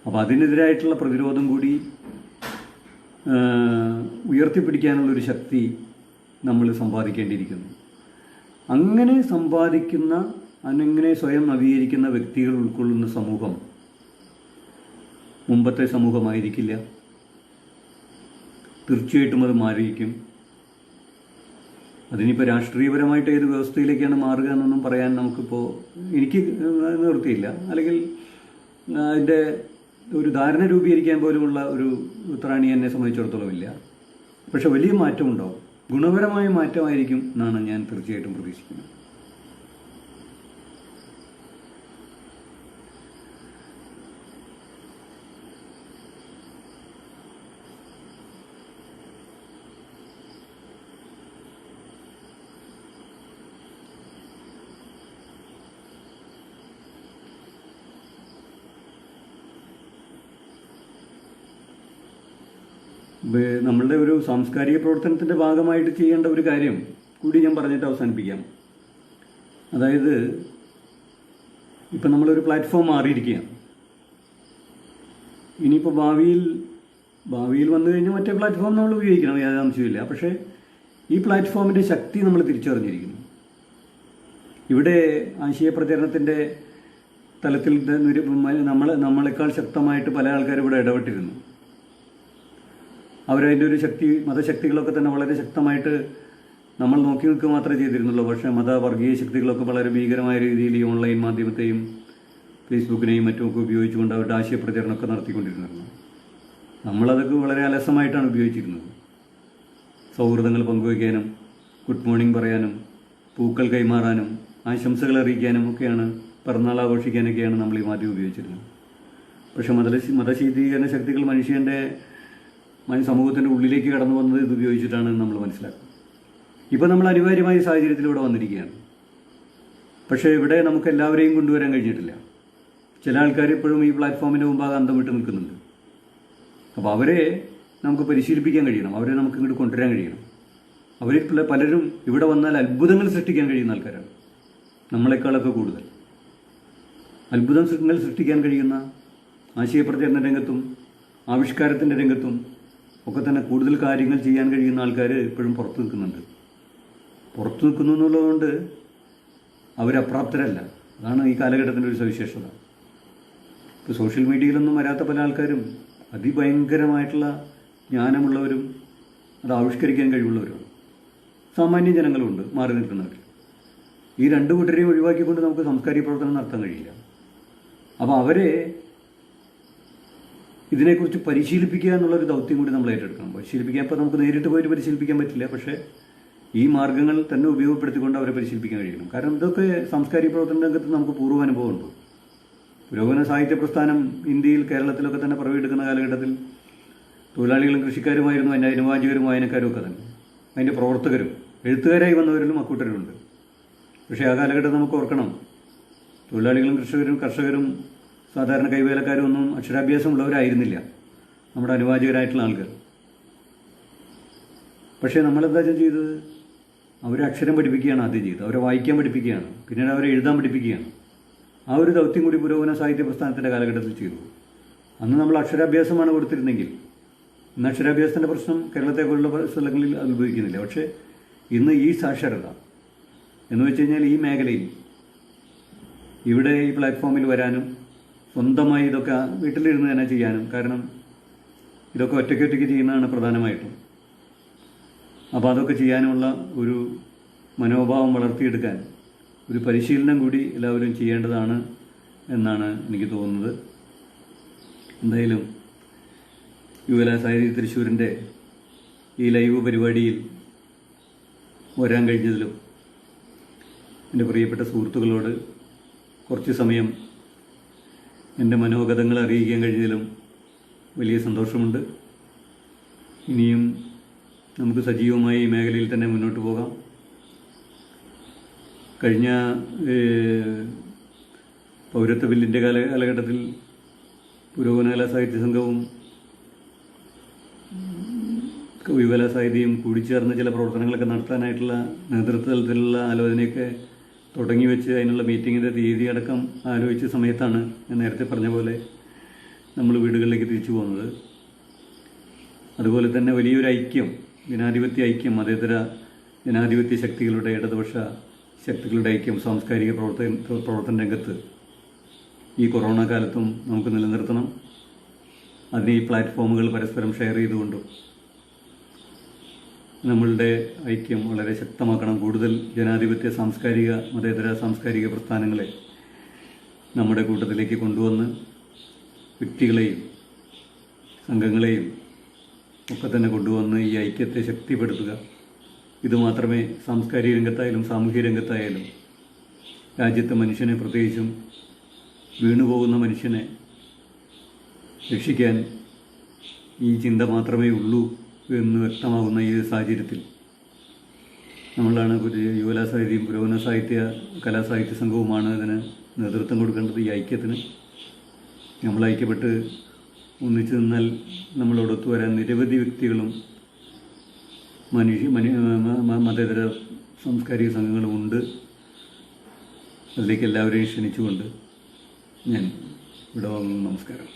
അപ്പോൾ അതിനെതിരായിട്ടുള്ള പ്രതിരോധം കൂടി ഉയർത്തിപ്പിടിക്കാനുള്ളൊരു ശക്തി നമ്മൾ സമ്പാദിക്കേണ്ടിയിരിക്കുന്നു. അങ്ങനെ സമ്പാദിക്കുന്ന, അങ്ങനെ സ്വയം നവീകരിക്കുന്ന വ്യക്തികൾ ഉൾക്കൊള്ളുന്ന സമൂഹം മുമ്പത്തെ സമൂഹമായിരിക്കില്ല. തീർച്ചയായിട്ടും അത് മാറിയിരിക്കും. അതിനിപ്പോൾ രാഷ്ട്രീയപരമായിട്ട് ഏത് വ്യവസ്ഥയിലേക്കാണ് മാറുക എന്നൊന്നും പറയാൻ എനിക്ക് നിവൃത്തിയില്ല, അല്ലെങ്കിൽ അതിൻ്റെ ഒരു ധാരണ രൂപീകരിക്കാൻ പോലുമുള്ള ഒരു ത്രാണി എന്നെ സംബന്ധിച്ചിടത്തോളം ഇല്ല. പക്ഷെ വലിയ മാറ്റമുണ്ടാവും, ഗുണപരമായ മാറ്റമായിരിക്കും എന്നാണ് ഞാൻ തീർച്ചയായിട്ടും പ്രതീക്ഷിക്കുന്നത്. നമ്മളുടെ ഒരു സാംസ്കാരിക പ്രവർത്തനത്തിൻ്റെ ഭാഗമായിട്ട് ചെയ്യേണ്ട ഒരു കാര്യം കൂടി ഞാൻ പറഞ്ഞിട്ട് അവസാനിപ്പിക്കാം. അതായത് ഇപ്പം നമ്മളൊരു പ്ലാറ്റ്ഫോം മാറിയിരിക്കുകയാണ്. ഇനിയിപ്പോൾ ഭാവിയിൽ വന്നു കഴിഞ്ഞാൽ മറ്റേ പ്ലാറ്റ്ഫോം നമ്മൾ ഉപയോഗിക്കണം, യാതൊരു സംശയമില്ല. പക്ഷേ ഈ പ്ലാറ്റ്ഫോമിൻ്റെ ശക്തി നമ്മൾ തിരിച്ചറിഞ്ഞിരിക്കുന്നു. ഇവിടെ ആശയപ്രചരണത്തിൻ്റെ തലത്തിൽ നമ്മളെക്കാൾ ശക്തമായിട്ട് പല ആൾക്കാരും ഇവിടെ ഇടപെട്ടിരുന്നു. അവരതിൻ്റെ ഒരു ശക്തി, മതശക്തികളൊക്കെ തന്നെ വളരെ ശക്തമായിട്ട് നമ്മൾ നോക്കി നിൽക്കുക മാത്രമേ ചെയ്തിരുന്നുള്ളൂ. പക്ഷേ വർഗീയ ശക്തികളൊക്കെ വളരെ ഭീകരമായ രീതിയിൽ ഈ ഓൺലൈൻ മാധ്യമത്തെയും ഫേസ്ബുക്കിനെയും മറ്റുമൊക്കെ ഉപയോഗിച്ചുകൊണ്ട് അവരുടെ ആശയപ്രചരണമൊക്കെ നടത്തിക്കൊണ്ടിരുന്നു. നമ്മളതൊക്കെ വളരെ അലസമായിട്ടാണ് ഉപയോഗിച്ചിരുന്നത്. സൗഹൃദങ്ങൾ പങ്കുവയ്ക്കാനും ഗുഡ് മോർണിംഗ് പറയാനും പൂക്കൾ കൈമാറാനും ആശംസകൾ അറിയിക്കാനും ഒക്കെയാണ്, പിറന്നാൾ ആഘോഷിക്കാനൊക്കെയാണ് നമ്മൾ ഈ മാധ്യമം ഉപയോഗിച്ചിരുന്നത്. പക്ഷേ മതശീതീകരണ ശക്തികൾ സമൂഹത്തിൻ്റെ ഉള്ളിലേക്ക് കടന്നു വന്നത് ഇത് ഉപയോഗിച്ചിട്ടാണ് നമ്മൾ മനസ്സിലാക്കുന്നത്. ഇപ്പോൾ നമ്മൾ അനിവാര്യമായ സാഹചര്യത്തിലൂടെ വന്നിരിക്കുകയാണ്. പക്ഷേ ഇവിടെ നമുക്ക് എല്ലാവരെയും കൊണ്ടുവരാൻ കഴിഞ്ഞിട്ടില്ല. ചില ആൾക്കാർ ഇപ്പോഴും ഈ പ്ലാറ്റ്ഫോമിൻ്റെ മുമ്പാകെ അന്തം വിട്ട് നിൽക്കുന്നുണ്ട്. അപ്പോൾ അവരെ നമുക്ക് പരിശീലിപ്പിക്കാൻ കഴിയണം, അവരെ നമുക്ക് ഇങ്ങോട്ട് കൊണ്ടുവരാൻ കഴിയണം. അവരിൽ പലരും ഇവിടെ വന്നാൽ അത്ഭുതങ്ങൾ സൃഷ്ടിക്കാൻ കഴിയുന്ന ആൾക്കാരാണ്, നമ്മളെക്കാളൊക്കെ കൂടുതൽ അത്ഭുതങ്ങൾ സൃഷ്ടിക്കാൻ കഴിയുന്ന ആശയപ്രചരണ രംഗത്തും ആവിഷ്കാരത്തിൻ്റെ രംഗത്തും ഒക്കെ തന്നെ കൂടുതൽ കാര്യങ്ങൾ ചെയ്യാൻ കഴിയുന്ന ആൾക്കാർ ഇപ്പോഴും പുറത്തു നിൽക്കുന്നുണ്ട്. പുറത്തു നിൽക്കുന്നു എന്നുള്ളതുകൊണ്ട് അവരപ്രാപ്തരല്ല. അതാണ് ഈ കാലഘട്ടത്തിൻ്റെ ഒരു സവിശേഷത. ഇപ്പോൾ സോഷ്യൽ മീഡിയയിലൊന്നും വരാത്ത പല ആൾക്കാരും അതിഭയങ്കരമായിട്ടുള്ള ജ്ഞാനമുള്ളവരും അത് ആവിഷ്കരിക്കാൻ കഴിവുള്ളവരുമാണ്. സാമാന്യ ജനങ്ങളുണ്ട് മാറി നിൽക്കുന്നവർ. ഈ രണ്ടു കൂട്ടരെയും ഒഴിവാക്കിക്കൊണ്ട് നമുക്ക് സാംസ്കാരിക പ്രവർത്തനം നടത്താൻ കഴിയില്ല. അപ്പോൾ അവരെ ഇതിനെക്കുറിച്ച് പരിശീലിപ്പിക്കുക എന്നുള്ളൊരു ദൗത്യം കൂടി നമ്മൾ ഏറ്റെടുക്കണം. പരിശീലിപ്പിക്കാൻ ഇപ്പോൾ നമുക്ക് നേരിട്ട് പോയിട്ട് പരിശീലിപ്പിക്കാൻ പറ്റില്ല. പക്ഷേ ഈ മാർഗ്ഗങ്ങൾ തന്നെ ഉപയോഗപ്പെടുത്തിക്കൊണ്ട് അവരെ പരിശീലിപ്പിക്കാൻ കഴിയണം. കാരണം ഇതൊക്കെ സാംസ്കാരിക പ്രവർത്തന രംഗത്ത് നമുക്ക് പൂർവ്വാനുഭവമുണ്ട്. പുരോഗമന സാഹിത്യ പ്രസ്ഥാനം ഇന്ത്യയിൽ, കേരളത്തിലൊക്കെ തന്നെ പിറവിയെടുക്കുന്ന കാലഘട്ടത്തിൽ തൊഴിലാളികളും കൃഷിക്കാരുമായിരുന്നു അതിൻ്റെ അനുവാചകരും വായനക്കാരും ഒക്കെ തന്നെ. അതിൻ്റെ പ്രവർത്തകരും എഴുത്തുകാരായി വന്നവരിലും അക്കൂട്ടരുണ്ട്. പക്ഷേ ആ കാലഘട്ടം നമുക്ക് ഓർക്കണം, തൊഴിലാളികളും കർഷകരും സാധാരണ കൈവേലക്കാരും ഒന്നും അക്ഷരാഭ്യാസമുള്ളവരായിരുന്നില്ല നമ്മുടെ അനുവാചകരായിട്ടുള്ള ആൾക്കാർ. പക്ഷേ നമ്മളെന്താ ചെയ്തത്? അവരെ അക്ഷരം പഠിപ്പിക്കുകയാണ് ആദ്യം ചെയ്തത്. അവരെ വായിക്കാൻ പഠിപ്പിക്കുകയാണ്, പിന്നീട് അവരെ എഴുതാൻ പഠിപ്പിക്കുകയാണ്. ആ ഒരു ദൗത്യം കൂടി പുരോഗമന സാഹിത്യ പ്രസ്ഥാനത്തിൻ്റെ കാലഘട്ടത്തിൽ ചെയ്തു. അന്ന് നമ്മൾ അക്ഷരാഭ്യാസമാണ് കൊടുത്തിരുന്നെങ്കിൽ ഇന്ന് അക്ഷരാഭ്യാസത്തിൻ്റെ പ്രശ്നം കേരളത്തെ പോലുള്ള സ്ഥലങ്ങളിൽ അനുഭവിക്കുന്നില്ല. പക്ഷേ ഇന്ന് ഈ സാക്ഷരത എന്ന് വെച്ച് കഴിഞ്ഞാൽ ഈ മേഖലയിൽ ഇവിടെ ഈ പ്ലാറ്റ്ഫോമിൽ വരാനും സ്വന്തമായി ഇതൊക്കെ വീട്ടിലിരുന്ന് തന്നെ ചെയ്യാനും, കാരണം ഇതൊക്കെ ഒറ്റയ്ക്ക് ചെയ്യുന്നതാണ് പ്രധാനമായിട്ടും. അപ്പോൾ അതൊക്കെ ചെയ്യാനുമുള്ള ഒരു മനോഭാവം വളർത്തിയെടുക്കാൻ ഒരു പരിശീലനം കൂടി എല്ലാവരും ചെയ്യേണ്ടതാണ് എന്നാണ് എനിക്ക് തോന്നുന്നത്. എന്തായാലും യുവകലാ സാഹിത്യ തൃശ്ശൂരിൻ്റെ ഈ ലൈവ് പരിപാടിയിൽ വരാൻ കഴിഞ്ഞതിലും എൻ്റെ പ്രിയപ്പെട്ട സുഹൃത്തുക്കളോട് കുറച്ച് സമയം എൻ്റെ മനോഗതങ്ങൾ അറിയിക്കാൻ കഴിഞ്ഞതിലും വലിയ സന്തോഷമുണ്ട്. ഇനിയും നമുക്ക് സജീവമായി ഈ മേഖലയിൽ തന്നെ മുന്നോട്ട് പോകാം. കഴിഞ്ഞ പൗരത്വ ബില്ലിൻ്റെ കാലഘട്ടത്തിൽ പുരോഗമന കലാ സാഹിത്യ സംഘവും യുവകലാ സാഹിത്യവും കൂടിച്ചേർന്ന് ചില പ്രവർത്തനങ്ങളൊക്കെ നടത്താനായിട്ടുള്ള നേതൃത്വത്തിലുള്ള ആലോചനയൊക്കെ തുടങ്ങി വെച്ച് അതിനുള്ള മീറ്റിങ്ങിൻ്റെ തീയതി അടക്കം ആലോചിച്ച സമയത്താണ് ഞാൻ നേരത്തെ പറഞ്ഞ പോലെ നമ്മൾ വീടുകളിലേക്ക് തിരിച്ചു പോകുന്നത്. അതുപോലെ തന്നെ വലിയൊരു ഐക്യം, ജനാധിപത്യ ഐക്യം, മതേതര ജനാധിപത്യ ശക്തികളുടെ, ഇടതുപക്ഷ ശക്തികളുടെ ഐക്യം സാംസ്കാരിക പ്രവർത്തന രംഗത്ത് ഈ കൊറോണ കാലത്തും നമുക്ക് നിലനിർത്തണം. അതിന് ഈ പ്ലാറ്റ്ഫോമുകൾ പരസ്പരം ഷെയർ ചെയ്തുകൊണ്ടും നമ്മളുടെ ഐക്യം വളരെ ശക്തമാക്കണം. കൂടുതൽ ജനാധിപത്യ സാംസ്കാരിക മതേതര സാംസ്കാരിക പ്രസ്ഥാനങ്ങളെ നമ്മുടെ കൂട്ടത്തിലേക്ക് കൊണ്ടുവന്ന് വ്യക്തികളെയും സംഘങ്ങളെയും ഒക്കെ തന്നെ കൊണ്ടുവന്ന് ഈ ഐക്യത്തെ ശക്തിപ്പെടുത്തുക. ഇതുമാത്രമേ സാംസ്കാരിക രംഗത്തായാലും സാമൂഹിക രംഗത്തായാലും രാജ്യത്തെ മനുഷ്യനെ, പ്രത്യേകിച്ചും വീണുപോകുന്ന മനുഷ്യനെ രക്ഷിക്കാൻ ഈ ചിന്ത മാത്രമേ ഉള്ളൂ എന്ന് വ്യക്തമാകുന്ന ഈ സാഹചര്യത്തിൽ നമ്മളാണ് യുവകലാ സാഹിത്യവും പുരോഗമന കലാസാഹിത്യ സംഘവുമാണ് ഇതിന് നേതൃത്വം കൊടുക്കേണ്ടത്. ഈ ഐക്യത്തിന് നമ്മൾ ഐക്യപ്പെട്ട് ഒന്നിച്ചു നിന്നാൽ നമ്മളോടൊത്തു വരാൻ നിരവധി വ്യക്തികളും മതേതര സാംസ്കാരിക സംഘങ്ങളും ഉണ്ട്. അതിലേക്ക് എല്ലാവരെയും ക്ഷണിച്ചുകൊണ്ട് ഞാൻ ഇവിടെ വന്നു. നമസ്കാരം.